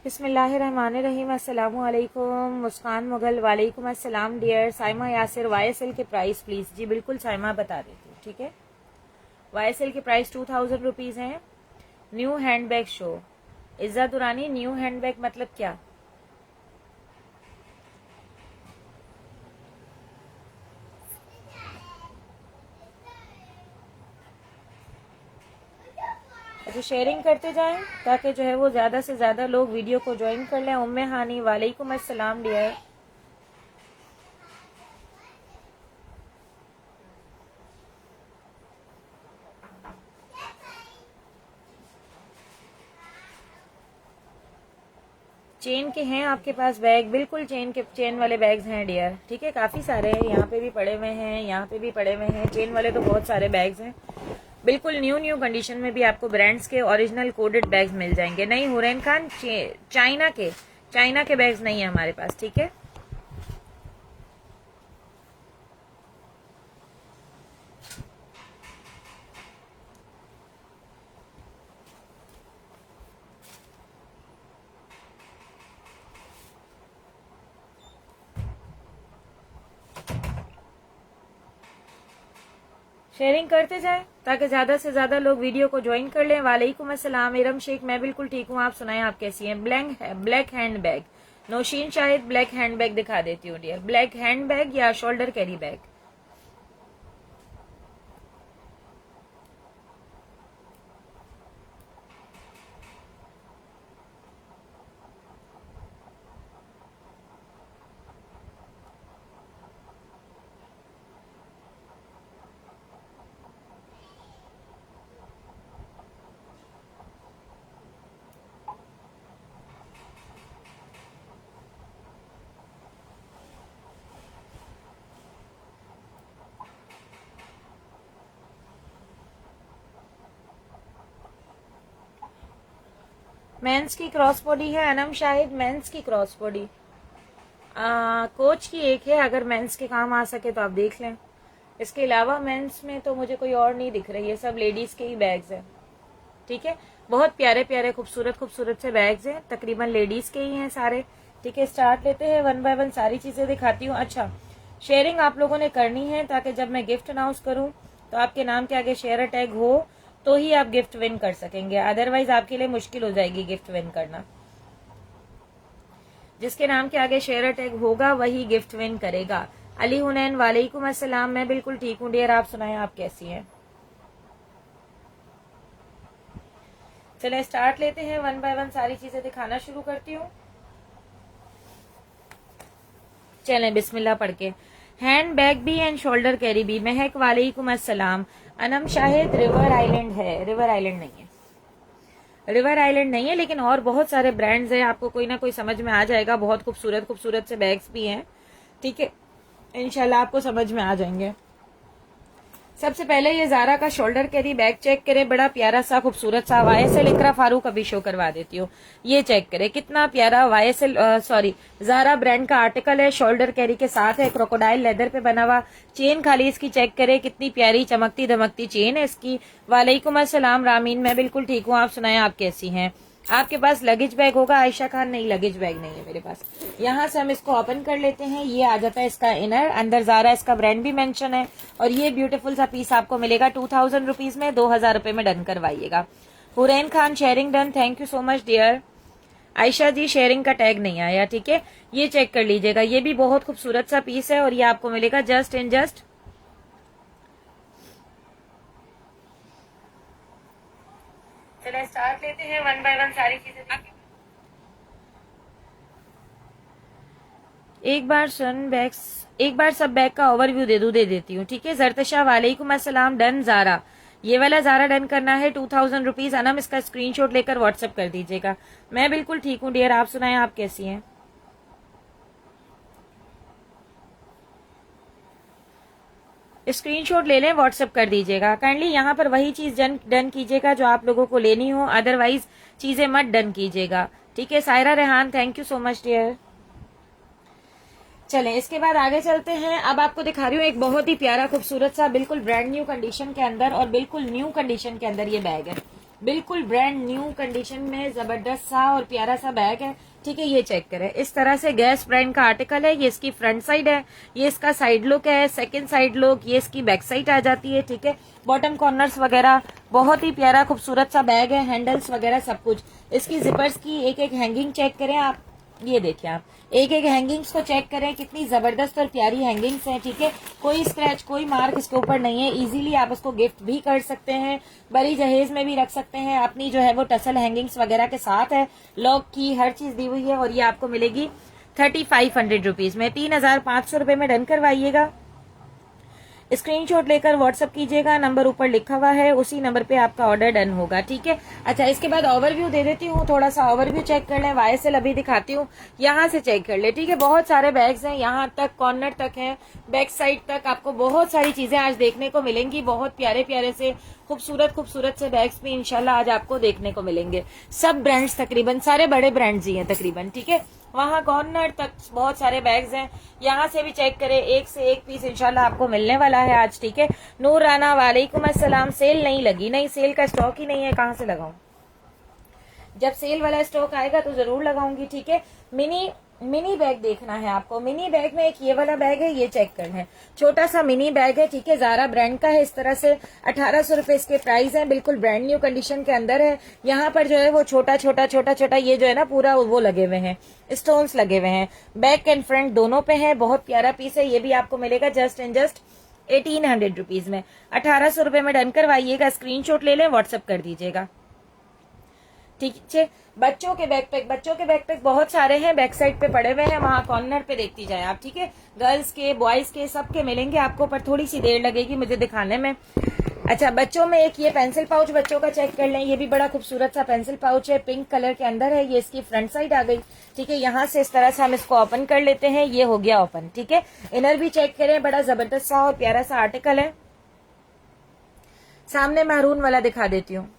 बिस्मिल्लाहिर्रहमानिर्रहीम। अस्सलामु अलैकुम। मुस्कान मुगल वालेकुम अस्सलाम डियर। साइमा यासिर YSL के प्राइस प्लीज़। जी बिल्कुल साइमा बता देती हूँ, ठीक है। YSL के प्राइस 2000 रुपीज़ हैं। New handbag show. इज़्ज़त दुरानी, न्यू हैंडबैग मतलब क्या? अच्छा, शेयरिंग करते जाएं ताकि जो है वो ज़्यादा से ज़्यादा लोग वीडियो को ज्वाइन कर लें। उम्मे हानी वालेकुम अस्सलाम डियर। चेन के हैं आपके पास बैग? बिल्कुल चेन वाले बैग्स हैं डियर, ठीक है। काफ़ी सारे हैं, यहाँ पे भी पड़े हुए हैं, यहाँ पे भी पड़े हुए हैं। चेन वाले तो बहुत सारे बैग्स हैं। बिल्कुल न्यू कंडीशन में भी आपको ब्रांड्स के ओरिजिनल कोडेड बैग्स मिल जाएंगे। नहीं हुरैन खान, चाइना के बैग्स नहीं है हमारे पास, ठीक है। शेयरिंग करते जाएं ताकि ज्यादा से ज्यादा लोग वीडियो को ज्वाइन कर लें। वालेकुम अस्सलाम इरम शेख, मैं बिल्कुल ठीक हूँ, आप सुनाएं आप कैसी हैं? Black hand bag. Nausheen Shahid, black hand bag दिखा देती हूँ डियर। ब्लैक हैंड बैग या शोल्डर कैरी बैग? मेंस की क्रॉस बॉडी है अनम शाहिद, मेंस की क्रॉस बॉडी कोच की एक है। अगर मेंस के काम आ सके तो आप देख लें। इसके अलावा मेंस में तो मुझे कोई और नहीं दिख रही है, सब लेडीज के ही बैग्स हैं, ठीक है। बहुत प्यारे प्यारे खूबसूरत से बैग्स हैं, तकरीबन लेडीज के ही हैं सारे, ठीक है। स्टार्ट लेते हैं, वन बाय वन सारी चीजें दिखाती हूँ। अच्छा, शेयरिंग आप लोगों ने करनी है ताकि जब मैं गिफ्ट अनाउंस करूँ तो आपके नाम के आगे शेयर टैग हो तो ही आप गिफ्ट विन कर सकेंगे, अदरवाइज आपके लिए मुश्किल हो जाएगी गिफ्ट विन करना। जिसके नाम के आगे शेयर टैग होगा वही गिफ्ट विन करेगा। अली हुनैन वालेकुम अस्सलाम, मैं बिल्कुल ठीक हूँ डियर, आप सुनाएं आप कैसी हैं? चले स्टार्ट लेते हैं, वन बाय वन सारी चीजें दिखाना शुरू करती हूँ। चलें बिस्मिल्लाह पढ़ के। हैंड बैग भी एंड शोल्डर कैरी भी। महक वालेकुम अस्सलाम। अनम शाहिद, रिवर आइलैंड है, रिवर आइलैंड नहीं है, रिवर आइलैंड नहीं है, लेकिन और बहुत सारे ब्रांड्स हैं, आपको कोई ना कोई समझ में आ जाएगा। बहुत खूबसूरत से बैग्स भी हैं, ठीक है, इंशाल्लाह आपको समझ में आ जाएंगे। सबसे पहले ये जारा का शोल्डर कैरी बैग चेक करें, बड़ा प्यारा सा खूबसूरत सा। YSL इकरा फारूक अभी शो करवा देती हूँ, ये चेक करें कितना प्यारा YSL जारा ब्रांड का आर्टिकल है, शोल्डर कैरी के साथ है, क्रोकोडाइल लेदर पे बना हुआ। चेन खाली इसकी चेक करें, कितनी प्यारी चमकती धमकती चेन है इसकी। वालेकुम अस्सलाम रामीन, मैं बिल्कुल ठीक हूँ, आप सुनाएं आप कैसी हैं? आपके पास लगेज बैग होगा आयशा खान? नहीं, लगेज बैग नहीं है मेरे पास। यहाँ से हम इसको ओपन कर लेते हैं, ये आ जाता है इसका इनर, अंदर जारा इसका ब्रांड भी मेंशन है, और ये ब्यूटीफुल सा पीस आपको मिलेगा 2000 रुपीज में। 2000 रुपए में डन करवाइएगा। Huraine Khan, sharing done, thank you so much dear. Ayesha ji, sharing का टैग नहीं आया, ठीक है, ये चेक कर लीजिएगा। ये भी बहुत खूबसूरत सा पीस है और ये आपको मिलेगा जस्ट इन जस्ट। चलिए स्टार्ट लेते हैं, वन बाय वन सारी चीजें। एक बार सब बैग का ओवरव्यू दे देती हूँ, ठीक है। जरतशा वालेकुम अस्सलाम, डन जारा, ये वाला जारा डन करना है 2000 रुपीज। अनम इसका स्क्रीनशॉट लेकर व्हाट्सएप कर दीजिएगा। मैं बिल्कुल ठीक हूँ डियर, आप सुनाएं आप कैसी हैं? स्क्रीनशॉट ले लें, व्हाट्सएप कर दीजिएगा। काइंडली यहाँ पर वही चीज डन कीजिएगा जो आप लोगों को लेनी हो, अदरवाइज चीजें मत डन कीजिएगा, ठीक है। Saira Rehan, thank you so much dear. चलें इसके बाद आगे चलते हैं। अब आपको दिखा रही हूँ एक बहुत ही प्यारा खूबसूरत सा बिल्कुल ब्रांड न्यू कंडीशन के अंदर और बिल्कुल न्यू कंडीशन के अंदर ये बैग है। बिल्कुल ब्रांड न्यू कंडीशन में जबरदस्त सा और प्यारा सा बैग है। ठीक है, ये चेक करें, इस तरह से गैस ब्रांड का आर्टिकल है। ये इसकी फ्रंट साइड है, ये इसका साइड लुक है, सेकंड साइड लुक, ये इसकी बैक साइड आ जाती है। ठीक है, बॉटम कॉर्नर्स वगैरह बहुत ही प्यारा खूबसूरत सा बैग है, हैंडल्स वगैरह सब कुछ। इसकी जिपर्स की एक एक हैंगिंग चेक करें आप, ये देखिए आप एक एक हैंगिंग्स को चेक करें, कितनी जबरदस्त और प्यारी हैंगिंग्स हैं। ठीक है, कोई स्क्रैच कोई मार्क इसके ऊपर नहीं है। इजीली आप उसको गिफ्ट भी कर सकते हैं, बड़ी जहेज में भी रख सकते हैं। अपनी जो है वो टसल हैंगिंग्स वगैरह के साथ है, लॉक की हर चीज दी हुई है। और ये आपको मिलेगी 3500 रुपीज में, 3500 रुपए में डन करवाइएगा। स्क्रीनशॉट लेकर व्हाट्सअप कीजिएगा, नंबर ऊपर लिखा हुआ है, उसी नंबर पे आपका ऑर्डर डन होगा। ठीक है, अच्छा इसके बाद ओवरव्यू दे देती हूँ, थोड़ा सा ओवरव्यू चेक कर लें। YSL अभी दिखाती हूँ, यहाँ से चेक कर ले। ठीक है, बहुत सारे बैग्स हैं, यहाँ तक कॉर्नर तक है, बैक साइड तक आपको बहुत सारी चीजें आज देखने को मिलेंगी। बहुत प्यारे प्यारे से खूबसूरत से बैग्स भी इंशाल्लाह आज आपको देखने को मिलेंगे। सब ब्रांड्स तकरीबन सारे बड़े ब्रांड्स ही हैं तकरीबन। ठीक है, वहां कॉर्नर तक बहुत सारे बैग्स हैं, यहाँ से भी चेक करें, एक से एक पीस इंशाल्लाह आपको मिलने वाला है आज। ठीक है, नूर राना वालेकुम अस्सलाम। सेल नहीं लगी, नहीं सेल का स्टॉक ही नहीं है, कहाँ से लगाऊं? जब सेल वाला स्टॉक आएगा तो जरूर लगाऊंगी। ठीक है, मिनी बैग देखना है आपको। मिनी बैग में एक ये वाला बैग है, ये चेक करना है, छोटा सा मिनी बैग है। ठीक है, जारा ब्रांड का है, इस तरह से 1800 रुपए इसके प्राइस है, बिल्कुल ब्रांड न्यू कंडीशन के अंदर है। यहाँ पर जो है वो छोटा छोटा ये जो है ना पूरा वो लगे हुए हैं, स्टोन्स लगे हुए हैं, बैक एंड फ्रंट दोनों पे है। बहुत प्यारा पीस है, ये भी आपको मिलेगा जस्ट एंड जस्ट 1800 रुपीज में। 1800 रुपए में डन करवाइएगा, स्क्रीनशॉट ले लें, व्हाट्सअप कर दीजिएगा। ठीक है, बच्चों के बैकपैक बहुत सारे हैं, बैक साइड पे पड़े हुए हैं, वहां कॉर्नर पे देखती जाए आप। ठीक है, गर्ल्स के बॉयज के सबके मिलेंगे आपको, पर थोड़ी सी देर लगेगी मुझे दिखाने में। अच्छा, बच्चों में एक ये पेंसिल पाउच बच्चों का चेक कर लें, ये भी बड़ा खूबसूरत सा पेंसिल पाउच है, पिंक कलर के अंदर है। ये इसकी फ्रंट साइड आ गई। ठीक है, यहाँ से इस तरह से हम इसको ओपन कर लेते हैं, ये हो गया ओपन। ठीक है, इनर भी चेक करें, बड़ा जबरदस्त सा और प्यारा सा आर्टिकल है। सामने मैरून वाला दिखा देती हूँ,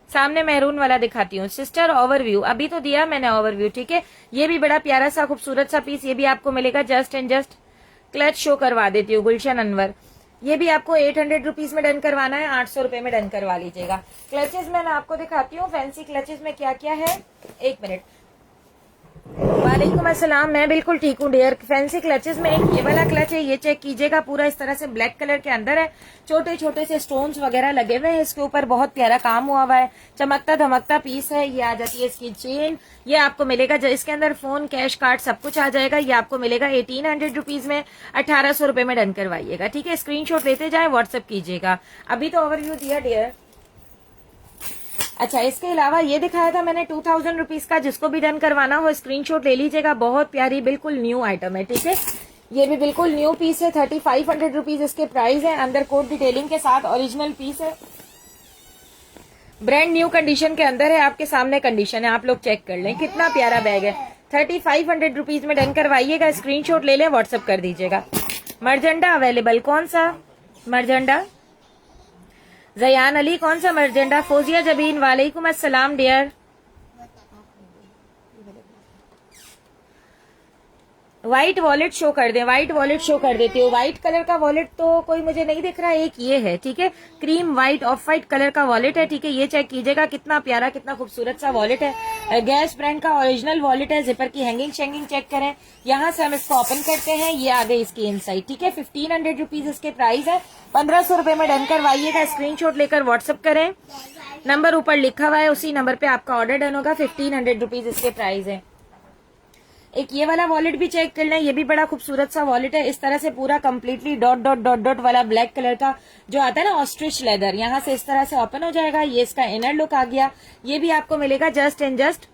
सामने मैरून वाला दिखाती हूँ। सिस्टर ओवरव्यू अभी तो दिया मैंने ओवरव्यू। ठीक है, ये भी बड़ा प्यारा सा खूबसूरत सा पीस, ये भी आपको मिलेगा just and just. Clutch show करवा देती हूँ, गुलशन अनवर, ये भी आपको 800 रुपीज में डन करवाना है, 800 रुपए में डन करवा लीजिएगा। क्लचेस में मैं आपको दिखाती हूँ फैंसी क्लचेस में क्या क्या है, एक मिनट। वालेकुम अस्सलाम, मैं बिल्कुल ठीक हूँ डियर। फैंसी क्लचेस में एक ये वाला क्लच है, ये चेक कीजिएगा, पूरा इस तरह से ब्लैक कलर के अंदर है, छोटे छोटे से स्टोन्स वगैरह लगे हुए हैं, इसके ऊपर बहुत प्यारा काम हुआ हुआ है, चमकता धमकता पीस है। ये आ जाती है इसकी चेन, ये आपको मिलेगा इसके अंदर फोन कैश कार्ड सब कुछ आ जाएगा। ये आपको मिलेगा 1800 रुपीज में, 1800 रुपए में डन करवाइएगा। ठीक है, स्क्रीनशॉट लेते जाए, व्हाट्सएप कीजिएगा। अभी तो ओवरव्यू दिया डियर। अच्छा, इसके अलावा ये दिखाया था मैंने 2000 रुपीज का, जिसको भी डन करवाना हो स्क्रीनशॉट ले लीजिएगा। बहुत प्यारी बिल्कुल न्यू आइटम है। ठीक है, ये भी बिल्कुल न्यू पीस है, 3500 रुपीज इसके प्राइस है, अंदर कोड डिटेलिंग के साथ ओरिजिनल पीस है, ब्रांड न्यू कंडीशन के अंदर है, आपके सामने कंडीशन है, आप लोग चेक कर लें, कितना प्यारा बैग है। 3500 रुपीज में डन करवाइएगा, स्क्रीनशॉट ले लें, व्हाट्सएप कर दीजिएगा। मर्जेंडा अवेलेबल, कौन सा मर्जेंडा? जयान अली, कौन सा मर्जेंडा? फोजिया जबीन, वालेकुम अस्सलाम डियर। व्हाइट वॉलेट शो कर दे, व्हाइट वॉलेट शो कर देती हूँ। व्हाइट कलर का वॉलेट तो कोई मुझे नहीं दिख रहा है, एक ये है। ठीक है, cream white of white colour का वॉलेट है। ठीक है, ये चेक कीजिएगा, कितना प्यारा कितना खूबसूरत सा वॉलेट है, गैस ब्रांड का ओरिजिनल वॉलेट है। जिपर की हैंगिंग शेंगिंग चेक करें, यहाँ से हम इसको ओपन करते हैं, ये आ गई इसकी इनसाइड। ठीक है, 1500 रुपीज इसके प्राइस है, 1500 रुपए में डन करवाइएगा। स्क्रीनशॉट लेकर व्हाट्सएप करें, नंबर ऊपर लिखा हुआ है, उसी नंबर पे आपका ऑर्डर डन होगा। 1500 रुपीज इसके प्राइस है। एक ये वाला वॉलेट भी चेक कर लें, ये भी बड़ा खूबसूरत सा वॉलेट है, इस तरह से पूरा completely dot dot dot dot वाला ब्लैक कलर का जो आता है ना ऑस्ट्रिच लेदर, यहाँ से इस तरह से ओपन हो जाएगा। ये इसका इनर लुक आ गया, ये भी आपको मिलेगा just and just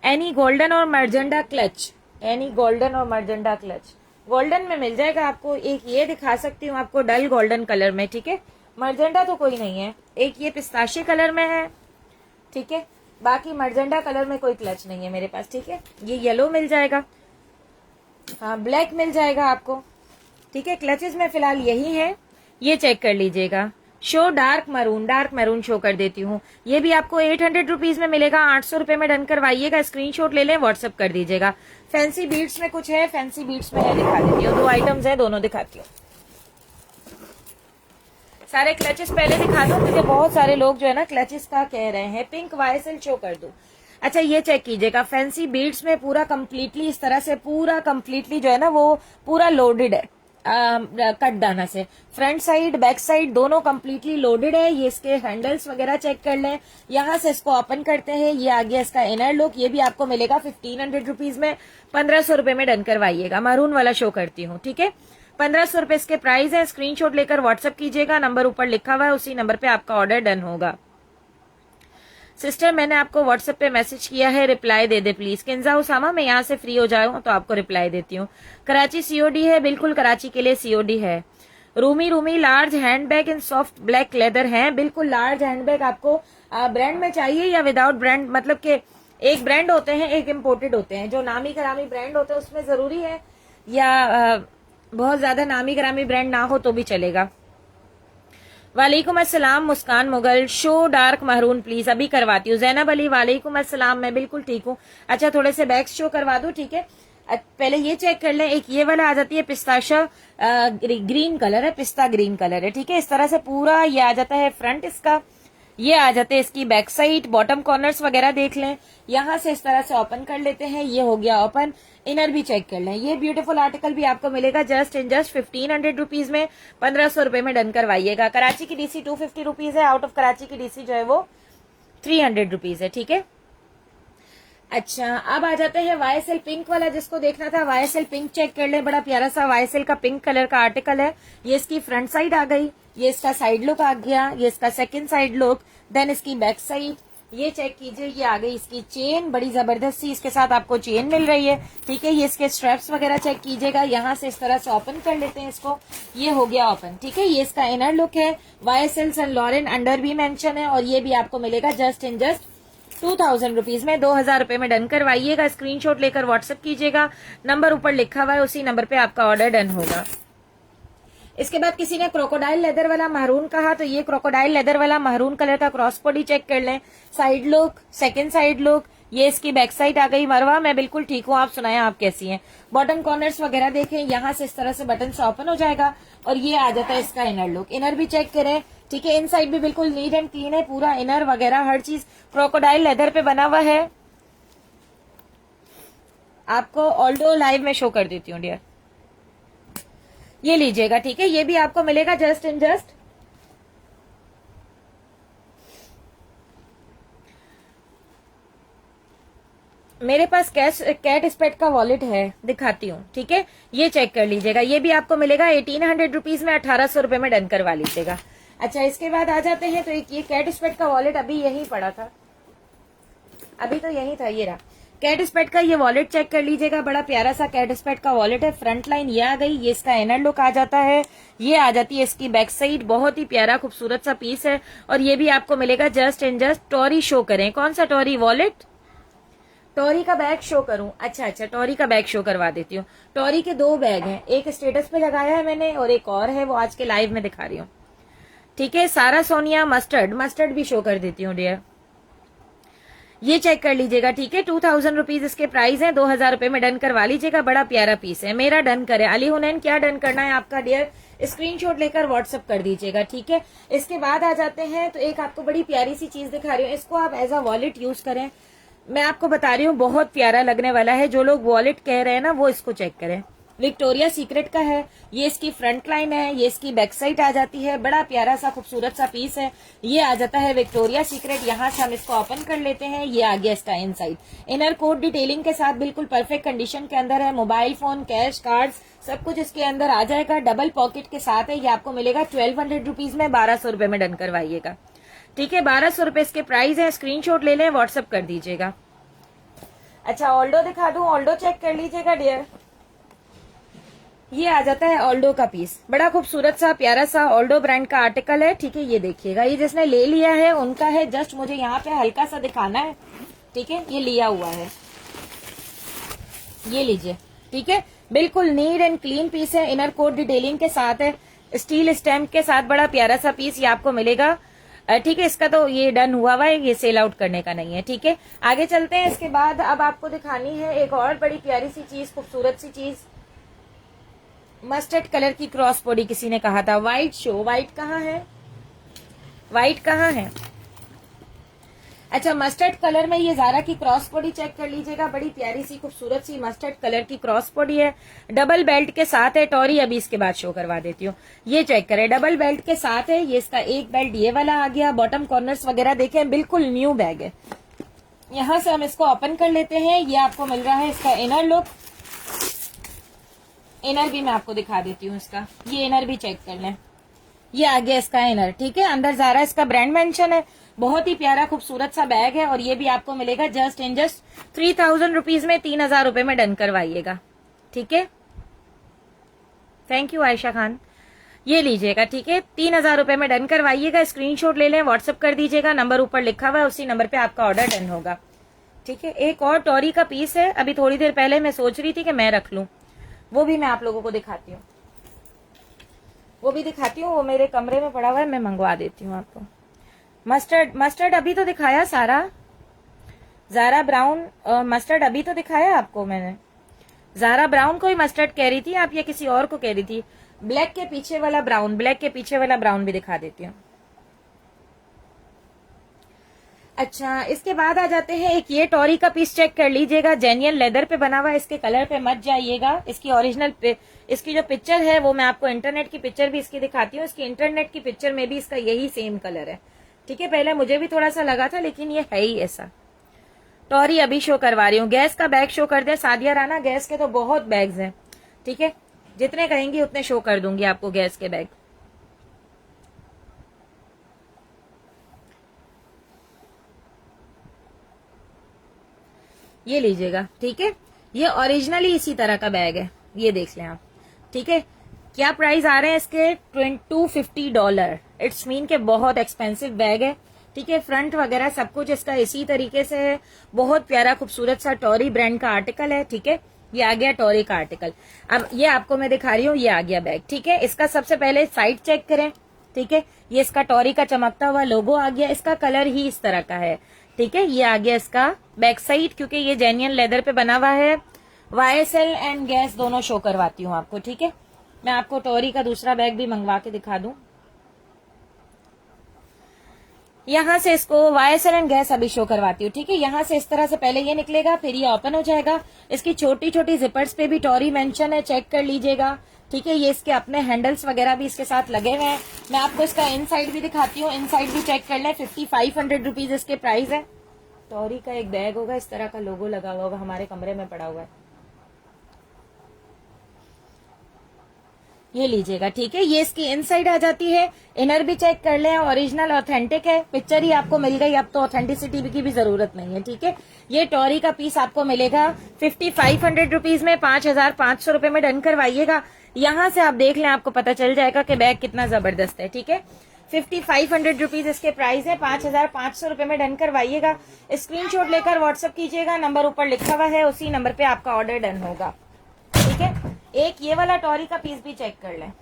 any golden और मर्जेंडा क्लच, एनी गोल्डन और मर्जेंडा क्लच गोल्डन में मिल जाएगा आपको। एक ये दिखा सकती हूँ आपको डल गोल्डन कलर में। ठीक है, मर्जेंडा तो कोई नहीं है, एक ये पिस्ताशी कलर में है। ठीक है, बाकी मर्जेंडा कलर में कोई क्लच नहीं है मेरे पास। ठीक है, ये येलो मिल जाएगा, हाँ ब्लैक मिल जाएगा आपको। ठीक है, क्लचेस में फिलहाल यही है, ये चेक कर लीजिएगा। शो डार्क मैरून शो कर देती हूँ, ये भी आपको 800 रुपीज में मिलेगा, 800 रुपए में डन करवाइएगा। स्क्रीनशॉट ले लें, व्हाट्सएप कर दीजिएगा। फैंसी बीट्स में कुछ है, फैंसी बीट्स में है, दिखा देती हूँ, 2 आइटम्स है, दोनों दिखाती हूँ। सारे क्लचेस पहले दिखा दो, क्योंकि बहुत सारे लोग जो है ना क्लचेस का कह रहे हैं। पिंक YSL शो कर दो। अच्छा ये चेक कीजिएगा, फैंसी बीड्स में पूरा कंप्लीटली इस तरह से पूरा कंप्लीटली जो है ना वो पूरा लोडेड है कट दाना से। फ्रंट साइड बैक साइड दोनों कंप्लीटली लोडेड है। ये इसके हैंडल्स वगैरह चेक कर लें। यहाँ से इसको ओपन करते हैं, ये आ गया इसका इनर लुक। ये भी आपको मिलेगा 1500 रुपीज में, 1500 रुपए में डन करवाइएगा। मैरून वाला शो करती हूँ, ठीक है। 1500 रुपए इसके प्राइस है। स्क्रीनशॉट लेकर व्हाट्सएप कीजिएगा, नंबर ऊपर लिखा हुआ है, उसी नंबर पे आपका ऑर्डर डन होगा। सिस्टर मैंने आपको व्हाट्सएप पे मैसेज किया है, रिप्लाई दे दे प्लीज। किंजा उसामा, मैं यहाँ से फ्री हो जाऊँ तो आपको रिप्लाई देती हूँ। कराची COD है, बिल्कुल कराची के लिए COD है। रूमी लार्ज हैंडबैग इन सॉफ्ट ब्लैक लेदर है, बिल्कुल लार्ज हैंडबैग आपको ब्रांड में चाहिए या विदाउट ब्रांड, मतलब के एक ब्रांड होते हैं एक इम्पोर्टेड होते हैं। जो नामी करामी ब्रांड होते हैं उसमें जरूरी है, या बहुत ज्यादा नामी करामी ब्रांड ना हो तो भी चलेगा। वालेकुम अस्सलाम Muskan Mughal, show dark maroon please, अभी करवाती हूँ। जैनब अली वालेकुम अस्सलाम, मैं बिल्कुल ठीक हूँ। अच्छा थोड़े से बैग्स शो करवा दूं, ठीक है। पहले ये चेक कर लें, एक ये वाला आ जाती है पिस्ताशा ग्रीन कलर है, पिस्ता ग्रीन कलर है, ठीक है। इस तरह से पूरा ये आ जाता है फ्रंट इसका, ये आ जाते हैं इसकी बैक साइड, बॉटम कॉर्नर्स वगैरह देख लें। यहाँ से इस तरह से ओपन कर लेते हैं, ये हो गया ओपन। इनर भी चेक कर लें। ये ब्यूटीफुल आर्टिकल भी आपको मिलेगा जस्ट 1500 रुपीज में, 1500 रुपए में डन करवाइएगा। कराची की DC 250 रुपीज है, आउट ऑफ कराची की DC जो है वो 300 रुपीज है, ठीक है। अच्छा अब आ जाते हैं YSL पिंक वाला, जिसको देखना था YSL पिंक चेक कर ले। बड़ा प्यारा सा YSL का पिंक कलर का आर्टिकल है। ये इसकी फ्रंट साइड आ गई, ये इसका साइड लुक आ गया, ये इसका सेकंड साइड लुक, देन इसकी बैक साइड ये चेक कीजिए। ये आ गई इसकी चेन, बड़ी जबरदस्त सी इसके साथ आपको चेन मिल रही है, ठीक है। ये इसके स्ट्रैप्स वगैरह चेक कीजिएगा। यहाँ से इस तरह से ओपन कर लेते हैं इसको, ये हो गया ओपन, ठीक है। ये इसका इनर लुक है। YSL सन लॉरेन अंडर भी मेंशन है, और ये भी आपको मिलेगा जस्ट 2000 रुपीज में, 2000 रुपए में डन करवाइएगा। स्क्रीनशॉट लेकर व्हाट्सएप कीजिएगा, नंबर ऊपर लिखा हुआ है, उसी नंबर पे आपका ऑर्डर डन होगा। इसके बाद किसी ने क्रोकोडाइल लेदर वाला महरून कहा, तो ये क्रोकोडाइल लेदर वाला महरून कलर का क्रॉस बॉडी चेक कर लें। Side look, second side look, ये इसकी बैक साइड आ गई। मरवा मैं बिल्कुल ठीक हूँ, आप सुनाएं आप कैसी हैं। बॉटम कॉर्नर्स वगैरह देखें, यहाँ से इस तरह से बटन से ओपन हो जाएगा, और ये आ जाता है इसका इनर लुक। इनर भी चेक करें, ठीक है। इनसाइड भी बिल्कुल नीट एंड क्लीन है, पूरा इनर वगैरह हर चीज क्रोकोडाइल लेदर पे बना हुआ है। आपको ऑल्डो लाइव में शो कर देती हूँ डियर, ये लीजिएगा, ठीक है। ये भी आपको मिलेगा जस्ट मेरे पास कैट स्पेट का वॉलेट है, दिखाती हूँ, ठीक है। ये चेक कर लीजिएगा, ये भी आपको मिलेगा 1800 रुपीज में, 1800 रुपए में डन करवा लीजिएगा। अच्छा इसके बाद आ जाते हैं, तो एक ये कैट स्पेट का वॉलेट अभी यहीं पड़ा था, अभी तो यहीं था, ये रहा कैट स्पेट का ये वॉलेट चेक कर लीजिएगा। बड़ा प्यारा सा कैट स्पेट का वॉलेट है। फ्रंट लाइन ये आ गई, ये इसका इनर लुक आ जाता है, ये आ जाती है इसकी बैक साइड। बहुत ही प्यारा खूबसूरत सा पीस है, और ये भी आपको मिलेगा जस्ट टॉरी शो करें, कौन सा टॉरी वॉलेट, टॉरी का बैग शो करूं। अच्छा टॉरी का बैग शो करवा देती हूँ। टॉरी के 2 बैग हैं, एक स्टेटस पे लगाया है मैंने और एक और है, वो आज के लाइव में दिखा रही हूँ, ठीक है। सारा सोनिया मस्टर्ड भी शो कर देती हूँ डियर, ये चेक कर लीजिएगा, ठीक है। 2000 रुपीज इसके प्राइस है, 2000 रुपए में डन करवा लीजिएगा। बड़ा प्यारा पीस है, मेरा डन करे। अली हुनैन क्या डन करना है आपका डियर, स्क्रीनशॉट लेकर व्हाट्सएप कर दीजिएगा, ठीक है। इसके बाद आ जाते हैं, तो एक आपको बड़ी प्यारी सी चीज दिखा रही हूँ, इसको आप एज अ वॉलेट यूज करें। मैं आपको बता रही हूँ बहुत प्यारा लगने वाला है। जो लोग वॉलेट कह रहे हैं ना वो इसको चेक करें। विक्टोरिया सीक्रेट का है, ये इसकी फ्रंट लाइन है, ये इसकी बैक साइड आ जाती है। बड़ा प्यारा सा खूबसूरत सा पीस है, ये आ जाता है विक्टोरिया सीक्रेट। यहाँ से हम इसको ओपन कर लेते हैं, ये आ गया इसका इनसाइड। इनर कोट डिटेलिंग के साथ बिल्कुल परफेक्ट कंडीशन के अंदर है। मोबाइल फोन, कैश, कार्ड्स सब कुछ इसके अंदर आ जाएगा। डबल पॉकेट के साथ है, ये आपको मिलेगा 1200 रुपीज में, 1200 रुपए में डन करवाइएगा, ठीक है। 1200 रुपए इसके प्राइस है, स्क्रीनशॉट ले लें, व्हाट्सएप कर दीजिएगा। अच्छा ऑल्डो दिखा दूं, ऑल्डो चेक कर लीजिएगा डियर, ये आ जाता है ऑल्डो का पीस। बड़ा खूबसूरत सा प्यारा सा ऑल्डो ब्रांड का आर्टिकल है, ठीक है। ये देखिएगा, ये जिसने ले लिया है उनका है, जस्ट मुझे यहाँ पे हल्का सा दिखाना है, ठीक है। ये लिया हुआ है, ये लीजिए, ठीक है। बिल्कुल नीट एंड क्लीन पीस है, इनर कोट डिटेलिंग के साथ है, स्टील स्टैम्प के साथ। बड़ा प्यारा सा पीस ये आपको मिलेगा, ठीक है। इसका तो ये डन हुआ हुआ है, ये सेल आउट करने का नहीं है, ठीक है। आगे चलते हैं। इसके बाद अब आपको दिखानी है एक और बड़ी प्यारी सी चीज, खूबसूरत सी चीज। मस्टर्ड कलर की क्रॉस बॉडी किसी ने कहा था, व्हाइट शो, व्हाइट कहाँ है, व्हाइट कहाँ है? अच्छा, मस्टर्ड कलर में ये ज़ारा की क्रॉस बॉडी चेक कर लीजिएगा, बड़ी प्यारी सी खूबसूरत सी मस्टर्ड कलर की क्रॉस बॉडी है, डबल बेल्ट के साथ है। टॉरी अभी इसके बाद शो करवा देती हूँ, ये चेक करें, डबल बेल्ट के साथ है। ये इसका एक बेल्ट ये वाला आ गया, बॉटम कॉर्नर्स वगैरह देखें, बिल्कुल न्यू बैग है। यहां से हम इसको ओपन कर लेते हैं। ये आपको मिल रहा है इसका इनर लुक, इनर भी मैं आपको दिखा देती हूँ इसका, ये इनर भी चेक कर लें। ये आ गया इसका इनर, ठीक है। अंदर ज़ारा इसका ब्रांड मेंशन है, बहुत ही प्यारा खूबसूरत सा बैग है और ये भी आपको मिलेगा जस्ट इन जस्ट 3000 रुपीज में, 3000 रुपए में डन करवाइएगा, ठीक है। थैंक यू आयशा खान, ये लीजिएगा, ठीक है। 3000 रुपए में डन करवाइएगा। स्क्रीनशॉट ले लें, व्हाट्सअप कर दीजिएगा, नंबर ऊपर लिखा हुआ है, उसी नंबर पे आपका ऑर्डर डन होगा, ठीक है। एक और टॉरी का पीस है, अभी थोड़ी देर पहले मैं सोच रही थी कि मैं रख लूं, वो भी मैं आप लोगों को दिखाती हूँ, वो भी दिखाती हूँ। वो मेरे कमरे में पड़ा हुआ है, मैं मंगवा देती हूँ आपको। मस्टर्ड अभी तो दिखाया सारा, ज़ारा ब्राउन मस्टर्ड अभी तो दिखाया आपको मैंने। ज़ारा ब्राउन को ही मस्टर्ड कह रही थी आप या किसी और को कह रही थी? ब्लैक के पीछे वाला ब्राउन, ब्लैक के पीछे वाला ब्राउन भी दिखा देती हूँ। अच्छा, इसके बाद आ जाते हैं, एक ये टॉरी का पीस चेक कर लीजिएगा, जेन्युइन लेदर पे बना हुआ है, इसके कलर पे मत जाइएगा। इसकी ओरिजिनल इसकी जो पिक्चर है वो मैं आपको इंटरनेट की पिक्चर भी इसकी दिखाती हूँ। इसकी इंटरनेट की पिक्चर में भी इसका यही सेम कलर है, ठीक है। पहले मुझे भी थोड़ा सा लगा था, लेकिन ये है ही ऐसा। टॉरी अभी शो करवा रही हूँ। गैस का बैग शो कर दे सादिया राना, गैस के तो बहुत बैग्स हैं, ठीक है। जितने कहेंगी उतने शो कर दूंगी आपको गैस के बैग। ये लीजिएगा, ठीक है। ये ओरिजिनली इसी तरह का बैग है, ये देख लें आप, ठीक है। क्या प्राइस आ रहे हैं इसके? $250। इट्स मीन के बहुत एक्सपेंसिव बैग है, ठीक है। फ्रंट वगैरह सब कुछ इसका इसी तरीके से है, बहुत प्यारा खूबसूरत सा टॉरी ब्रांड का आर्टिकल है, ठीक है। ये आ गया टॉरी का आर्टिकल। अब ये आपको मैं दिखा रही हूँ, ये आ गया बैग, ठीक है। इसका सबसे पहले साइड चेक करें, ठीक है। ये इसका टॉरी का चमकता हुआ लोगो आ गया, इसका कलर ही इस तरह का है, ठीक है। ये आ गया इसका बैक साइड, क्योंकि ये जेन्युइन लेदर पे बना हुआ है। YSL एंड गैस दोनों शो करवाती हूँ आपको, ठीक है। मैं आपको टॉरी का दूसरा बैग भी मंगवा के दिखा दूं। यहां से इसको YSL एंड गैस अभी शो करवाती हूँ, ठीक है। यहां से इस तरह से पहले ये निकलेगा, फिर ये ओपन हो जाएगा। इसकी छोटी छोटी जिपर्स पे भी टॉरी मेंशन है, चेक कर लीजिएगा, ठीक है। ये इसके अपने हैंडल्स वगैरह भी इसके साथ लगे हुए हैं। मैं आपको इसका इनसाइड भी दिखाती हूँ, इनसाइड भी चेक कर लें। 5500 रुपीज इसके प्राइस है। टॉरी का एक बैग होगा, इस तरह का लोगो लगा हुआ होगा, हमारे कमरे में पड़ा हुआ है, ये लीजिएगा, ठीक है। ये इसकी इनसाइड आ जाती है। इनर भी चेक कर लें, ओरिजिनल ऑथेंटिक है, पिक्चर ही आपको मिल गई, अब तो ऑथेंटिसिटी की भी जरूरत नहीं है, ठीक है। ये टॉरी का पीस आपको मिलेगा 5500 रुपीज में, 5500 रुपए में डन करवाइएगा। यहां से आप देख लें, आपको पता चल जाएगा कि बैग कितना जबरदस्त है, ठीक है। 5500 रुपीज इसके प्राइस है, 5500 रुपए में डन करवाइएगा। स्क्रीनशॉट लेकर व्हाट्सएप कीजिएगा, नंबर ऊपर लिखा हुआ है, उसी नंबर पे आपका ऑर्डर डन होगा, ठीक है। एक ये वाला टॉरी का पीस भी चेक कर लें,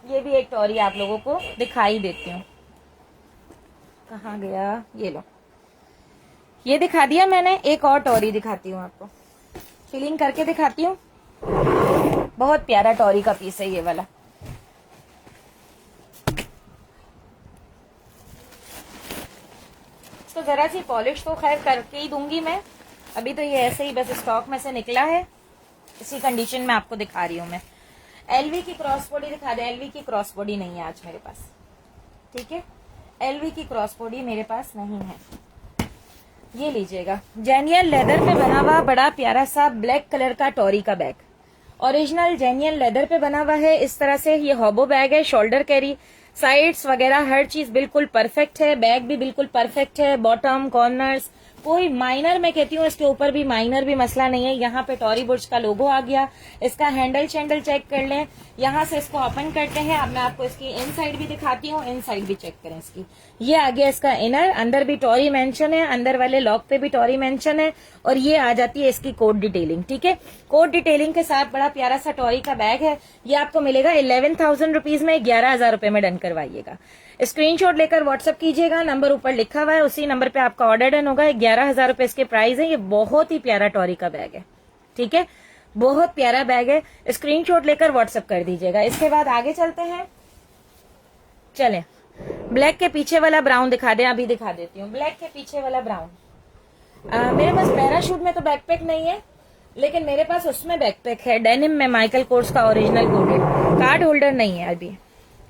ये भी एक टॉरी आप लोगों को दिखाई देती हूँ। कहाँ गया? ये लो, ये दिखा दिया मैंने। एक और टॉरी दिखाती हूँ आपको, फिलिंग करके दिखाती हूँ। बहुत प्यारा टॉरी का पीस है ये वाला। तो जरा सी पॉलिश तो खैर करके ही दूंगी मैं, अभी तो ये ऐसे ही बस स्टॉक में से निकला है, इसी कंडीशन में आपको दिखा रही हूँ मैं। एलवी की क्रॉस बॉडी दिखा दे। एलवी की क्रॉस बॉडी नहीं है आज मेरे पास, ठीक है। एलवी की क्रॉस बॉडी मेरे पास नहीं है। ये लीजिएगा, जेन्युइन लेदर पे बना हुआ बड़ा प्यारा सा ब्लैक कलर का टॉरी का बैग, ओरिजिनल जेन्युइन लेदर पे बना हुआ है इस तरह से। ये हॉबो बैग है, शोल्डर कैरी, साइड्स वगैरह हर चीज बिल्कुल परफेक्ट है। बैग भी बिल्कुल परफेक्ट है, बॉटम कॉर्नर्स कोई माइनर, मैं कहती हूँ इसके ऊपर भी माइनर भी मसला नहीं है। यहाँ पे टॉरी बुर्ज का लोगो आ गया। इसका हैंडल शैंडल चेक कर लें। यहाँ से इसको ओपन करते हैं। अब मैं आपको इसकी इनसाइड भी दिखाती हूँ, इनसाइड भी चेक करें इसकी। ये आ गया इसका इनर, अंदर भी टॉरी मेंशन है, अंदर वाले लॉक पे भी टॉरी मेंशन है, और ये आ जाती है इसकी कोड डिटेलिंग, ठीक है। कोड डिटेलिंग के साथ बड़ा प्यारा सा टॉरी का बैग है। ये आपको मिलेगा 11,000 रुपीज में, 11,000 रुपए में डन करवाइएगा। स्क्रीनशॉट लेकर व्हाट्सएप कीजिएगा, नंबर ऊपर लिखा हुआ है, उसी नंबर पे आपका ऑर्डर डन होगा। 11,000 रुपए इसके प्राइस है। ये बहुत ही प्यारा टॉरी का बैग है, ठीक है। बहुत प्यारा बैग है, स्क्रीनशॉट लेकर व्हाट्सएप कर दीजिएगा। इसके बाद आगे चलते हैं, चलें ब्लैक के पीछे वाला ब्राउन दिखा दें, अभी दिखा देती हूँ ब्लैक के पीछे वाला ब्राउन। मेरे पास पैराशूट में तो बैकपैक नहीं है, लेकिन मेरे पास उसमें बैकपैक है, डेनिम में माइकल कोर्स का ओरिजिनल कोटेड, कार्ड होल्डर नहीं है अभी,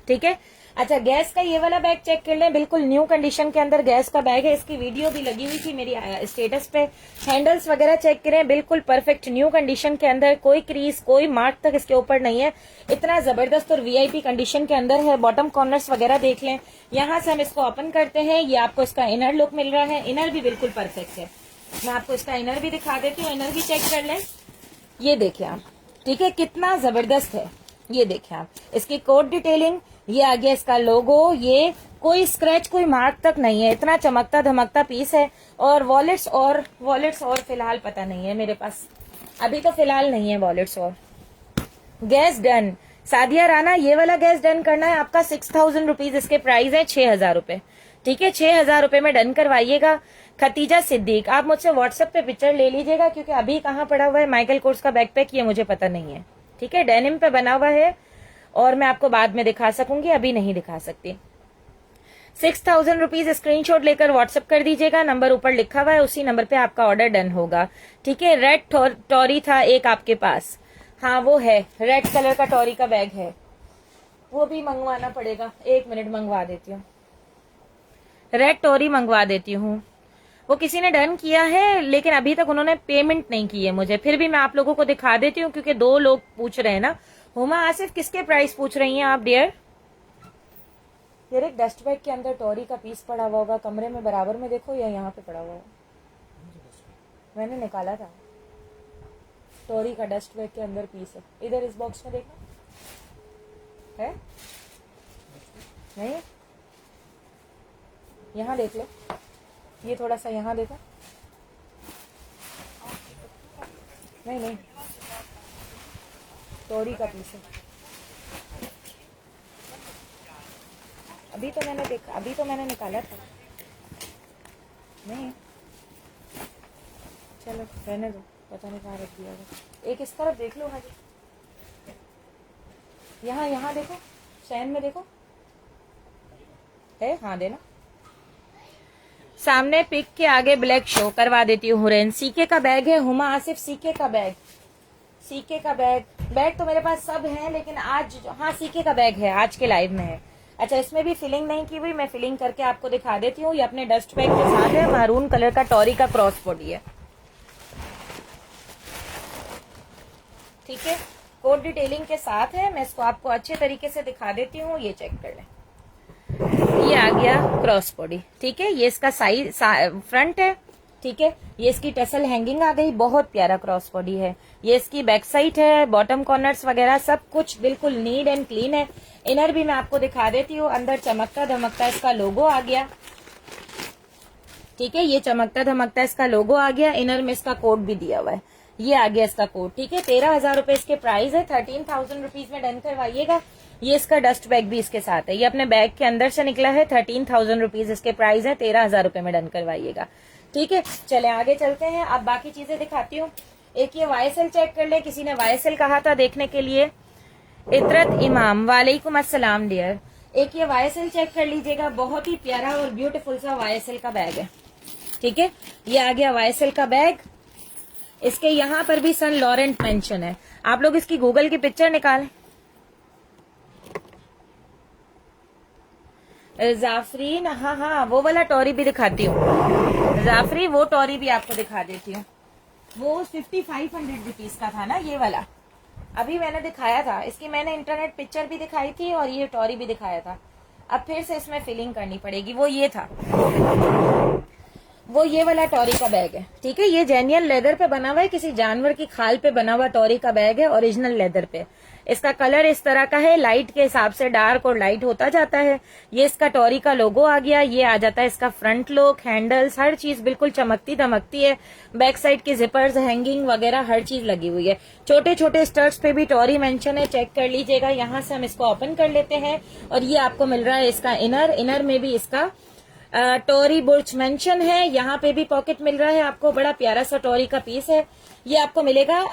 ठीक है। अच्छा, गैस का ये वाला बैग चेक कर लें, बिल्कुल न्यू कंडीशन के अंदर गैस का बैग है, इसकी वीडियो भी लगी हुई थी मेरी स्टेटस पे। हैंडल्स वगैरह चेक करें, बिल्कुल परफेक्ट न्यू कंडीशन के अंदर, कोई क्रीज कोई मार्क तक इसके ऊपर नहीं है, इतना जबरदस्त और वीआईपी कंडीशन के अंदर है। बॉटम कॉर्नर्स वगैरह देख लें, यहाँ से हम इसको ओपन करते हैं, ये आपको इसका इनर लुक मिल रहा है, इनर भी बिल्कुल परफेक्ट है। मैं आपको इसका इनर भी दिखा देती हूँ, इनर भी चेक कर लें, ये देखिए आप, ठीक है, कितना जबरदस्त है, ये देखिए आप, इसकी कोड डिटेलिंग, ये आ गया इसका लोगो, ये कोई स्क्रैच कोई मार्क तक नहीं है, इतना चमकता धमकता पीस है। और वॉलेट्स और फिलहाल पता नहीं है मेरे पास, अभी तो फिलहाल नहीं है वॉलेट्स। और गैस डन, सादिया राना ये वाला गैस डन करना है आपका 6000 रुपीज, इसके प्राइस है 6000 रुपए, ठीक है, 6000 रुपए में डन करवाइएगा। खतीजा सिद्दीक, आप मुझसे व्हाट्सएप पे पिक्चर ले लीजिएगा, क्योंकि अभी कहाँ पड़ा हुआ है माइकल कोर्स का बैकपैक, ये मुझे पता नहीं है, ठीक है, डेनिम पे बना हुआ है, और मैं आपको बाद में दिखा सकूंगी, अभी नहीं दिखा सकती। 6000 रुपीज स्क्रीनशॉट लेकर व्हाट्सएप कर दीजिएगा, नंबर ऊपर लिखा हुआ है, उसी नंबर पे आपका ऑर्डर डन होगा, ठीक है। रेड टॉरी था एक आपके पास, हाँ वो है, रेड कलर का टॉरी का बैग है, वो भी मंगवाना पड़ेगा, 1 मिनट मंगवा देती हूँ, रेड टॉरी मंगवा देती हूँ। वो किसी ने डन किया है, लेकिन अभी तक उन्होंने पेमेंट नहीं की है मुझे, फिर भी मैं आप लोगों को दिखा देती हूँ, क्योंकि 2 लोग पूछ रहे हैं ना। हुमा आसिफ, किसके प्राइस पूछ रही हैं आप डियर? यार एक डस्ट बैग के अंदर टॉरी का पीस पड़ा हुआ होगा, कमरे में बराबर में देखो, या यहाँ पे पड़ा हुआ है, मैंने निकाला था, टॉरी का डस्ट बैग के अंदर पीस है, इधर इस बॉक्स में देखना है, नहीं यहाँ देख लो, ये थोड़ा सा यहाँ देखो, नहीं टॉरी का पीस है, अभी तो मैंने निकाला था, नहीं चलो रहने दो, पता नहीं कहाँ रख दिया होगा। एक इस तरफ देख लो, हाँ जी, यहाँ देखो, चैन में देखो है, हाँ देना, सामने पिक के आगे ब्लैक शो करवा देती हूँ। हुरैन, सीके का बैग है, हुमा आसिफ सीके का बैग तो मेरे पास सब है, लेकिन आज हाँ सीके का बैग है, आज के लाइव में है। अच्छा, इसमें भी फिलिंग नहीं की हुई, मैं फिलिंग करके आपको दिखा देती हूँ। ये अपने डस्ट बैग के साथ है, मैरून कलर का टॉरी का क्रॉस बॉडी है, ठीक है, कोड डिटेलिंग के साथ है। मैं इसको आपको अच्छे तरीके से दिखा देती हूँ, ये चेक कर लें, ये आ गया क्रॉस बॉडी, ठीक है, ये इसका साइड फ्रंट है, ठीक है, ये इसकी टसल हैंगिंग आ गई, बहुत प्यारा क्रॉस बॉडी है, ये इसकी बैक साइड है, बॉटम कॉर्नर्स वगैरह सब कुछ बिल्कुल नीट एंड क्लीन है। इनर भी मैं आपको दिखा देती हूँ, अंदर चमकता धमकता इसका लोगो आ गया, ठीक है, ये चमकता धमकता इसका लोगो आ गया, इनर में इसका कोड भी दिया हुआ है, ये आ गया इसका कोड, ठीक है। 13,000 रुपए इसके प्राइस है, 13,000 रुपीज में डन करवाइएगा। ये इसका डस्ट बैग भी इसके साथ है, ये अपने बैग के अंदर से निकला है, 13,000 रुपीज इसके प्राइस है, 13,000 रुपए में डन करवाइएगा, ठीक है। चले आगे चलते हैं, अब बाकी चीजें दिखाती हूँ। एक ये YSL चेक कर ले, किसी ने YSL कहा था देखने के लिए, इतरत इमाम, वालेकुम अस्सलाम डियर। एक ये YSL चेक कर लीजिएगा, बहुत ही प्यारा और ब्यूटीफुल सा YSL का बैग है, ठीक है, ये आ गया YSL का बैग। इसके यहाँ पर भी सन लॉरेंट मेंशन है, आप लोग इसकी गूगल की पिक्चर निकालें। जाफरीन, हाँ वो वाला टॉरी भी दिखाती हूँ, जाफरी वो टॉरी भी आपको दिखा देती हूँ, वो 5500 रुपीज का था ना ये वाला, अभी मैंने दिखाया था, इसकी मैंने इंटरनेट पिक्चर भी दिखाई थी और ये टॉरी भी दिखाया था। अब फिर से इसमें फिलिंग करनी पड़ेगी, वो ये था, वो ये वाला टॉरी का बैग है, ठीक है, ये जेन्युइन लेदर पे बना हुआ है, किसी जानवर की खाल पे बना हुआ टॉरी का बैग है, ओरिजिनल लेदर पे। इसका कलर इस तरह का है, लाइट के हिसाब से डार्क और लाइट होता जाता है। ये इसका टॉरी का लोगो आ गया, ये आ जाता है इसका फ्रंट लुक, हैंडल्स, हर चीज बिल्कुल चमकती धमकती है। बैक साइड की जिपर्स, हैंगिंग वगैरह हर चीज लगी हुई है। छोटे छोटे स्टर्ट्स पे भी टॉरी मेंशन है, चेक कर लीजिएगा। यहाँ से हम इसको ओपन कर लेते हैं और ये आपको मिल रहा है इसका इनर में भी इसका टॉरी बुर्च मेंशन है। यहाँ पे भी पॉकेट मिल रहा है आपको, बड़ा प्यारा सा टॉरी का पीस है। ये आपको मिलेगा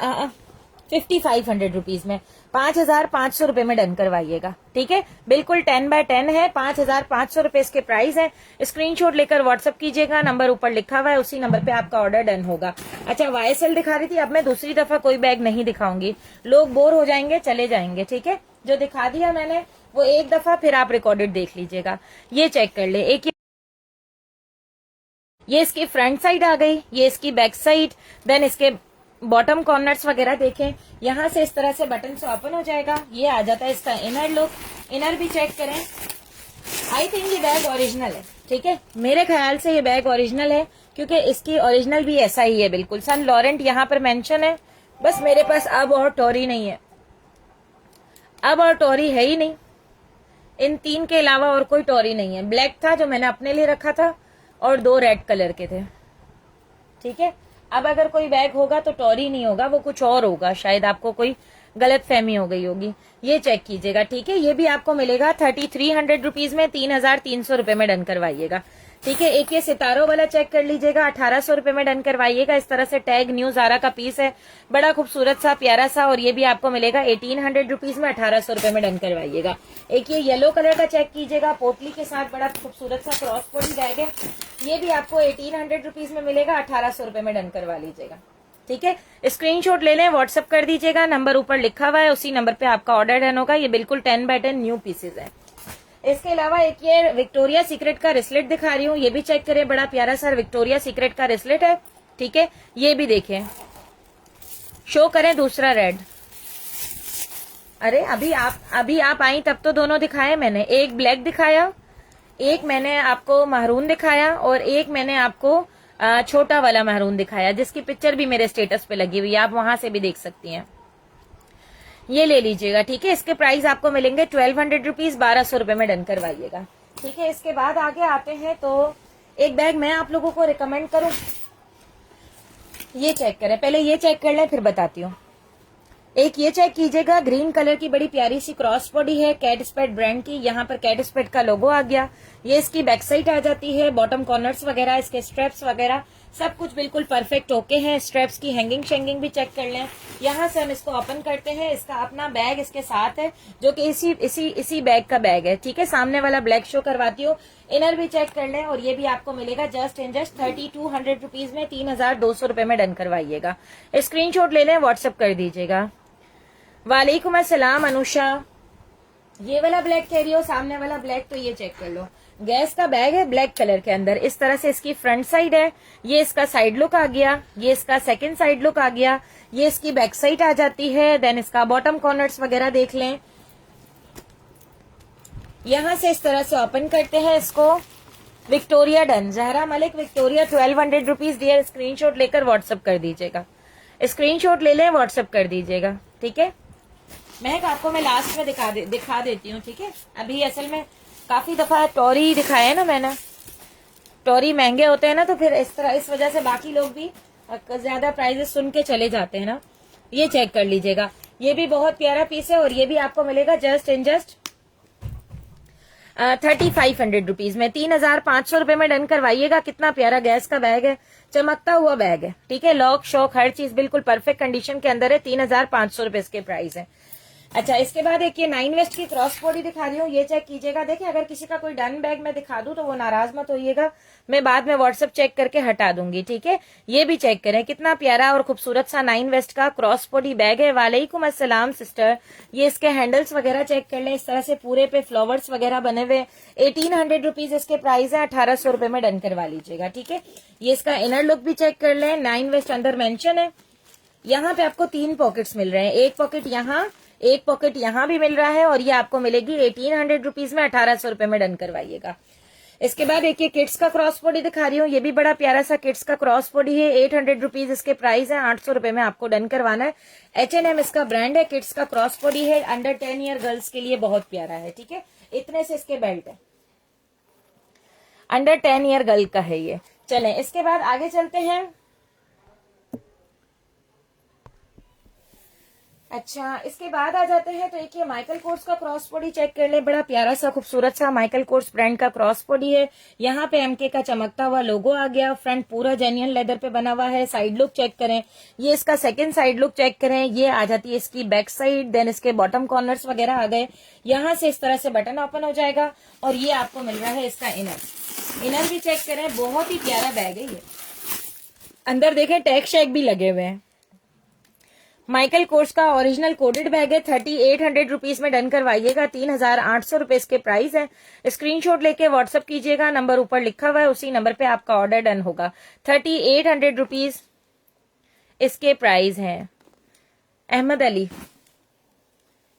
5500 रुपीज में, 5500 रुपए में डन करवाइएगा। ठीक है, बिल्कुल 10 बाय 10 है, 5500 रुपए इसके प्राइस है। स्क्रीनशॉट लेकर व्हाट्सअप कीजिएगा, नंबर ऊपर लिखा हुआ है, उसी नंबर पे आपका ऑर्डर डन होगा। अच्छा, YSL दिखा रही थी, अब मैं दूसरी दफा कोई बैग नहीं दिखाऊंगी, लोग बोर हो जाएंगे, चले जाएंगे। ठीक है, जो दिखा दिया मैंने वो एक दफा, फिर आप रिकॉर्डेड देख लीजिएगा। ये चेक कर ले, एक ये इसकी फ्रंट साइड आ गई, ये इसकी बैक साइड, देन इसके बॉटम कॉर्नर्स वगैरह देखें, यहाँ से इस तरह से बटन से ओपन हो जाएगा, ये आ जाता है इसका इनर लुक। इनर भी चेक करें, आई थिंक ये बैग ओरिजिनल है। ठीक है, मेरे ख्याल से ये बैग ओरिजिनल है, क्योंकि इसकी ओरिजिनल भी ऐसा ही है बिल्कुल, सन लॉरेंट यहाँ पर मेंशन है। बस मेरे पास अब और टोरी नहीं है, अब और टोरी है ही नहीं, इन 3 के अलावा और कोई टोरी नहीं है। ब्लैक था जो मैंने अपने लिए रखा था, और 2 रेड कलर के थे। ठीक है, अब अगर कोई बैग होगा तो टोरी नहीं होगा, वो कुछ और होगा, शायद आपको कोई गलत फहमी हो गई होगी। ये चेक कीजिएगा। ठीक है, ये भी आपको मिलेगा 3300 रुपीज में, 3300 रुपए में डन करवाइएगा। ठीक है, एक ये सितारों वाला चेक कर लीजिएगा, 1800 रुपए में डन करवाइएगा। इस तरह से टैग न्यू ज़ारा का पीस है, बड़ा खूबसूरत सा, प्यारा सा, और ये भी आपको मिलेगा 1800 रुपीज में, 1800 रुपए में डन करवाइएगा। एक ये येलो कलर का चेक कीजिएगा, पोटली के साथ, बड़ा खूबसूरत सा क्रॉस बॉडी बैग है, ये भी आपको 1800 रुपीज में मिलेगा, 1800 रुपए में डन करवा लीजिएगा। ठीक है, स्क्रीनशॉट ले लें, व्हाट्सअप कर दीजिएगा, नंबर ऊपर लिखा हुआ है, उसी नंबर पे आपका ऑर्डर डन होगा। ये बिल्कुल 10 बाय 10 न्यू पीसेज है। इसके अलावा एक ये विक्टोरिया सीक्रेट का रिसलेट दिखा रही हूँ, ये भी चेक करें, बड़ा प्यारा सा विक्टोरिया सीक्रेट का रिसलेट है। ठीक है, ये भी देखें, शो करें दूसरा रेड। अरे अभी आप आई तब तो दोनों दिखाए मैंने, एक ब्लैक दिखाया, एक मैंने आपको महरून दिखाया, और एक मैंने आपको छोटा वाला महरून दिखाया, जिसकी पिक्चर भी मेरे स्टेटस पे लगी हुई है, आप वहां से भी देख सकती हैं। ये ले लीजिएगा। ठीक है, इसके प्राइस आपको मिलेंगे 1200 रुपीज, 1200 रुपए में डन करवाइएगा। ठीक है, इसके बाद आगे आते हैं तो एक बैग मैं आप लोगों को रिकमेंड करूं, ये चेक करें, पहले ये चेक कर लें फिर बताती हूँ। एक ये चेक कीजिएगा, ग्रीन कलर की बड़ी प्यारी सी क्रॉस बॉडी है, कैट स्पेड ब्रांड की, यहाँ पर कैट स्पेड का लोगो आ गया। ये इसकी बैक साइड आ जाती है, बॉटम कॉर्नर्स वगैरह, इसके स्ट्रेप्स वगैरह सब कुछ बिल्कुल परफेक्ट ओके हैं। स्ट्रेप्स की हैंगिंग शेंगिंग भी चेक कर लें। यहाँ से हम इसको ओपन करते हैं, इसका अपना बैग इसके साथ है, जो कि इसी बैग का बैग है। ठीक है, सामने वाला ब्लैक शो करवाती हूँ। इनर भी चेक कर लें, और ये भी आपको मिलेगा जस्ट 3200 रुपीज में, 3200 रुपए में डन करवाइएगा। स्क्रीनशॉट ले लें, व्हाट्सएप कर दीजिएगा। वालेकुम अस्सलाम अनुषा, ये वाला ब्लैक कह रही हो, सामने वाला ब्लैक, तो ये चेक कर लो, गैस का बैग है ब्लैक कलर के अंदर, इस तरह से इसकी फ्रंट साइड है, ये इसका साइड लुक आ गया, ये इसका सेकंड साइड लुक आ गया, ये इसकी बैक साइड आ जाती है, देन इसका बॉटम कॉर्नर्स वगैरह देख लें। यहां से इस तरह से ओपन करते हैं इसको। Victoria done, Zahra Malik Victoria, 1200 rupees dear. Screenshot लेकर व्हाट्सएप कर दीजिएगा, स्क्रीनशॉट ले लें, व्हाट्सएप कर दीजिएगा। ठीक है, महक आपको मैं लास्ट में दिखा देती हूँ। ठीक है, अभी असल में काफी दफा टोरी दिखाया है ना मैंने, टोरी महंगे होते हैं ना, तो फिर इस वजह से बाकी लोग भी ज्यादा प्राइजेस सुन के चले जाते हैं ना। ये चेक कर लीजिएगा, ये भी बहुत प्यारा पीस है, और ये भी आपको मिलेगा जस्ट 3500 रुपीज में, 3500 रुपए में डन करवाइएगा। कितना प्यारा गैस का बैग है, चमकता हुआ बैग है। ठीक है, लॉक शॉक हर चीज बिल्कुल परफेक्ट कंडीशन के अंदर है, 3500 रुपए इसके प्राइस है। अच्छा, इसके बाद एक ये 9 वेस्ट की क्रॉस बॉडी दिखा रही हूँ, ये चेक कीजिएगा। देखिए, अगर किसी का कोई डन बैग मैं दिखा दूं तो वो नाराज मत होइएगा, मैं बाद में व्हाट्सएप चेक करके हटा दूंगी। ठीक है, ये भी चेक करें, कितना प्यारा और खूबसूरत सा 9 वेस्ट का क्रॉस बॉडी बैग है। वालेकुम अस्सलाम सिस्टर, ये इसके हैंडल्स वगैरह चेक कर लें, इस तरह से पूरे पे फ्लावर्स वगैरह बने हुए, 1800 रुपीज इसके प्राइस है, 1800 रुपए में डन करवा लीजिएगा। ठीक है, ये इसका इनर लुक भी चेक कर लें, 9 वेस्ट अंदर मेंशन है। यहाँ पे आपको 3 पॉकेट्स मिल रहे हैं, एक पॉकेट यहाँ, एक पॉकेट यहाँ भी मिल रहा है, और ये आपको मिलेगी 1800 रुपीज में, 1800 रुपए में डन करवाइएगा। इसके बाद एक ये किड्स का क्रॉस बॉडी दिखा रही हूँ, ये भी बड़ा प्यारा सा किड्स का क्रॉस बॉडी है, 800 रुपीज इसके प्राइस है, 800 रुपए में आपको डन करवाना है। H&M इसका ब्रांड है, किड्स का क्रॉस बॉडी है, अंडर 10 ईयर गर्ल्स के लिए बहुत प्यारा है। ठीक है, इतने से इसके बेल्ट है, अंडर 10 ईयर गर्ल का है ये। चलें, इसके बाद आगे चलते हैं। अच्छा, इसके बाद आ जाते हैं तो एक ये माइकल कोर्स का क्रॉस बॉडी चेक कर ले, बड़ा प्यारा सा खूबसूरत सा माइकल कोर्स ब्रांड का क्रॉस बॉडी है। यहाँ पे एमके का चमकता हुआ लोगो आ गया, फ्रंट पूरा जेन्युइन लेदर पे बना हुआ है। साइड लुक चेक करें, ये इसका सेकंड साइड लुक चेक करें, ये आ जाती है इसकी बैक साइड, देन इसके बॉटम कॉर्नर्स वगैरह आ गए। यहाँ से इस तरह से बटन ओपन हो जाएगा और ये आपको मिल रहा है इसका इनर भी चेक करें, बहुत ही प्यारा बैग है ये। अंदर देखें टैग शैग भी लगे हुए हैं। माइकल कोर्स का ओरिजिनल कोडेड बैग है, 3800 रुपीज में डन करवाइएगा, 3800 रुपए इसके प्राइस है। स्क्रीनशॉट लेके व्हाट्सअप कीजिएगा, नंबर ऊपर लिखा हुआ है, उसी नंबर पे आपका ऑर्डर डन होगा। 3800 रुपीज इसके प्राइस हैं। अहमद अली,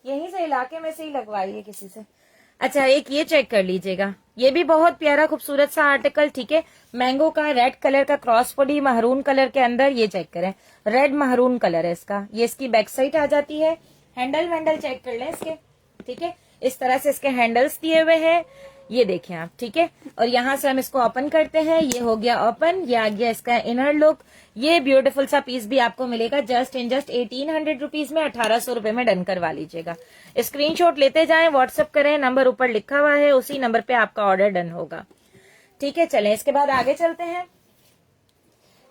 यहीं से इलाके में से ही लगवाइए किसी से। अच्छा, एक ये चेक कर लीजिएगा, ये भी बहुत प्यारा खूबसूरत सा आर्टिकल, ठीक है। मैंगो का रेड कलर का क्रॉस बॉडी महरून कलर के अंदर, ये चेक करें, रेड महरून कलर है इसका। ये इसकी बैक साइड आ जाती है। हैंडल वैंडल चेक कर लें इसके, ठीक है। इस तरह से इसके हैंडल्स दिए हुए हैं, ये देखें आप, ठीक है। और यहाँ से हम इसको ओपन करते हैं, ये हो गया ओपन, ये आ गया इसका इनर लुक। ये ब्यूटीफुल सा पीस भी आपको मिलेगा जस्ट 1800 रुपीज में, 1800 रुपए में डन करवा लीजिएगा। स्क्रीनशॉट लेते जाएं, व्हाट्सअप करें, नंबर ऊपर लिखा हुआ है, उसी नंबर पे आपका ऑर्डर डन होगा, ठीक है। चलें इसके बाद आगे चलते हैं।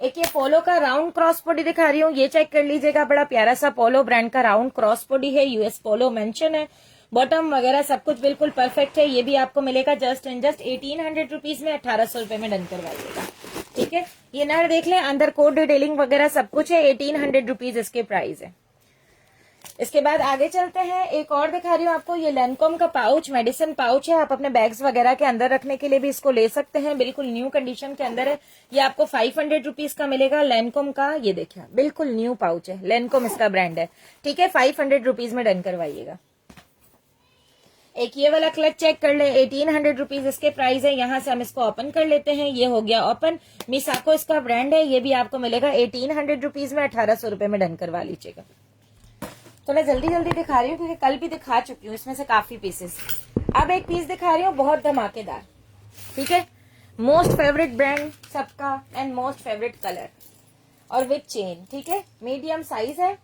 एक ये पोलो का राउंड क्रॉस बॉडी दिखा रही हूँ, ये चेक कर लीजिएगा, बड़ा प्यारा सा पोलो ब्रांड का राउंड क्रॉस बॉडी है, यूएस पोलो मेंशन है, बॉटम वगैरह सब कुछ बिल्कुल परफेक्ट है। ये भी आपको मिलेगा जस्ट 1800 रुपीज में, 1800 रुपए में डन करवाइएगा, ठीक है। ये नर देख लें, अंदर कोड डिटेलिंग वगैरह सब कुछ है, 1800 रुपीज इसके प्राइस है। इसके बाद आगे चलते हैं, एक और दिखा रही हूँ आपको, ये लैनकॉम का पाउच, मेडिसिन पाउच है, आप अपने बैग्स वगैरह के अंदर रखने के लिए भी इसको ले सकते हैं, बिल्कुल न्यू कंडीशन के अंदर है। ये आपको 500 रुपीज का मिलेगा लैनकॉम का, ये देखिए बिल्कुल न्यू पाउच है, लैनकॉम इसका ब्रांड है, ठीक है। 500 रुपीज में डन करवाइएगा। एक ये वाला क्लच चेक कर ले, 1800 रुपीज इसके प्राइस है। यहाँ से हम इसको ओपन कर लेते हैं, ये हो गया ओपन, मिसाको इसका ब्रांड है, ये भी आपको मिलेगा 1800 रुपीज में, 1800 रुपए में डन करवा लीजिएगा। तो मैं जल्दी जल्दी दिखा रही हूँ क्योंकि कल भी दिखा चुकी हूँ इसमें से काफी पीसेस। अब एक पीस दिखा रही हूँ बहुत धमाकेदार, ठीक है, मोस्ट फेवरेट ब्रांड सबका एंड मोस्ट फेवरेट कलर और विथ चेन, ठीक है। मीडियम साइज है,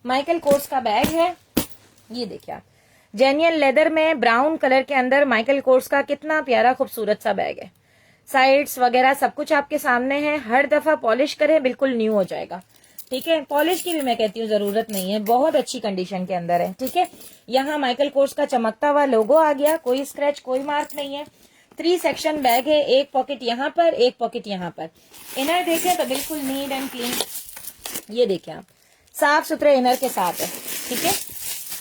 माइकल कोर्स का बैग है, ये देखिए आप, जेन्युइन लेदर में ब्राउन कलर के अंदर माइकल कोर्स का कितना प्यारा खूबसूरत सा बैग है। साइड्स वगैरह सब कुछ आपके सामने है, हर दफा पॉलिश करें बिल्कुल न्यू हो जाएगा, ठीक है। पॉलिश की भी मैं कहती हूँ जरूरत नहीं है, बहुत अच्छी कंडीशन के अंदर है, ठीक है। यहाँ माइकल कोर्स का चमकता हुआ लोगो आ गया, कोई स्क्रैच कोई मार्क नहीं है। 3 सेक्शन बैग है, एक पॉकेट यहाँ पर, एक पॉकेट यहाँ पर। इनर देखें तो बिल्कुल नीट एंड क्लीन, ये देखें आप, साफ सुथरे इनर के साथ है, ठीक है।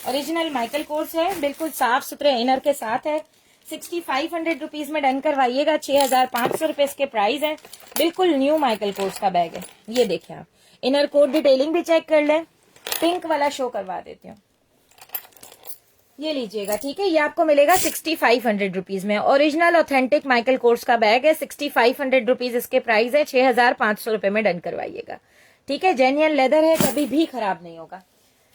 ओरिजिनल माइकल कोर्स है, बिल्कुल साफ सुथरे इनर के साथ है। 6500 रुपीज में डन करवाइएगा, 6500 रुपए इसके प्राइस है। बिल्कुल न्यू माइकल कोर्स का बैग है, ये देखें आप। इनर कोड डिटेलिंग भी चेक कर लें, पिंक वाला शो करवा देती हूँ, ये लीजिएगा, ठीक है। ये आपको मिलेगा 6500 रुपीज में, ओरिजिनल ऑथेंटिक माइकल कोर्स का बैग है, 6500 रुपीज इसके प्राइस है, 6500 रुपए में डन करवाइएगा, ठीक है। जेन्युइन लेदर है, कभी भी खराब नहीं होगा।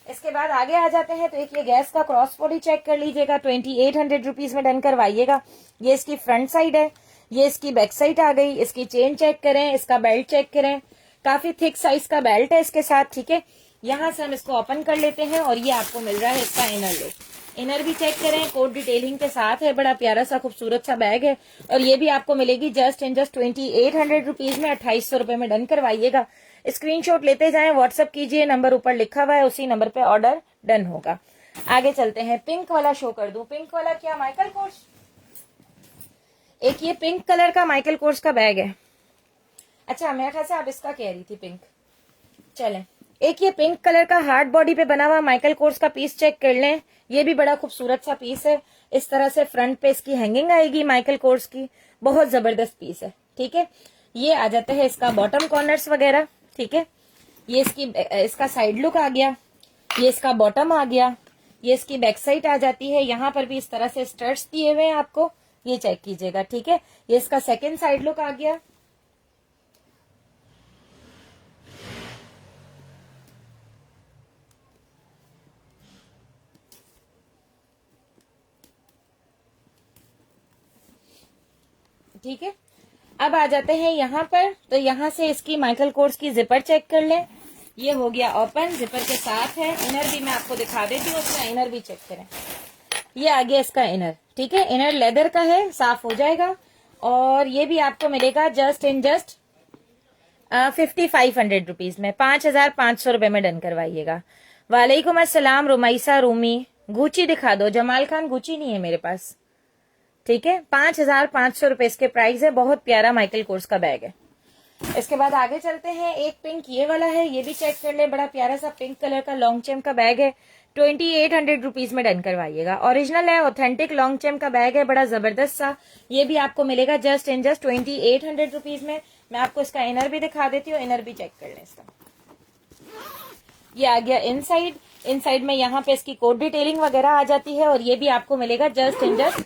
इसके बाद आगे आ जाते हैं तो एक ये गैस का क्रॉस बॉडी चेक कर लीजिएगा, 2800 रुपीज में डन करवाइएगा। ये इसकी फ्रंट साइड है, ये इसकी बैक साइड आ गई। इसकी चेन चेक करें, इसका बेल्ट चेक करें, काफी थिक साइज का बेल्ट है इसके साथ, ठीक है। यहाँ से हम इसको ओपन कर लेते हैं और ये आपको मिल रहा है इसका इनर लुक। इनर भी चेक करें, कोड डिटेलिंग के साथ है, बड़ा प्यारा सा खूबसूरत सा बैग है और ये भी आपको मिलेगी जस्ट 2800 रुपीज में, 2800 रुपए में डन करवाइएगा। स्क्रीनशॉट लेते जाएं, व्हाट्सअप कीजिए, नंबर ऊपर लिखा हुआ है, उसी नंबर पे ऑर्डर डन होगा। आगे चलते हैं, पिंक वाला शो कर दूं। पिंक वाला क्या, माइकल कोर्स, एक ये पिंक कलर का माइकल कोर्स का बैग है। अच्छा, मेरे ख्याल से आप इसका कह रही थी पिंक। चलें, एक ये पिंक कलर का हार्ड बॉडी पे बना हुआ माइकल कोर्स का पीस चेक कर लें, ये भी बड़ा खूबसूरत सा पीस है। इस तरह से फ्रंट पे इसकी हैंगिंग आएगी माइकल कोर्स की, बहुत जबरदस्त पीस है, ठीक है। ये आ जाता है इसका बॉटम कॉर्नर्स वगैरह, ठीक है। ये इसका साइड लुक आ गया, ये इसका बॉटम आ गया, ये इसकी बैक साइड आ जाती है। यहाँ पर भी इस तरह से स्टड्स दिए हुए हैं आपको, ये चेक कीजिएगा, ठीक है। ये इसका सेकंड साइड लुक आ गया। ठीक है, अब आ जाते हैं यहाँ पर, तो यहाँ से इसकी माइकल कोर्स की जिपर चेक कर लें, ये हो गया ओपन, जिपर के साथ है। इनर भी मैं आपको दिखा देती हूँ, उसका इनर भी चेक करें। ये आ गया इसका इनर, ठीक है। इनर लेदर का है, साफ हो जाएगा। और ये भी आपको मिलेगा जस्ट 5500 रुपीज में, 5500 रुपए में डन करवाइएगा। वालेकुम अस्सलाम रुमैसा रूमी। गुची दिखा दो। जमाल खान गुची नहीं है मेरे पास, ठीक है। 5500 रुपए इसके प्राइस है। बहुत प्यारा माइकल कोर्स का बैग है। इसके बाद आगे चलते हैं। एक पिंक ये वाला है, ये भी चेक कर ले। बड़ा प्यारा सा पिंक कलर का लॉन्ग चेम का बैग है। 2800 रुपीज में डन करवाइएगा। ओरिजिनल है, ऑथेंटिक लॉन्ग चेम का बैग है, बड़ा जबरदस्त सा। ये भी आपको मिलेगा जस्ट 2800 रुपीज में। मैं आपको इसका इनर भी दिखा देती हूँ, इनर भी चेक कर लें इसका। ये आ गया इनसाइड। इनसाइड में यहाँ पे इसकी कोड डिटेलिंग वगैरह आ जाती है। और ये भी आपको मिलेगा जस्ट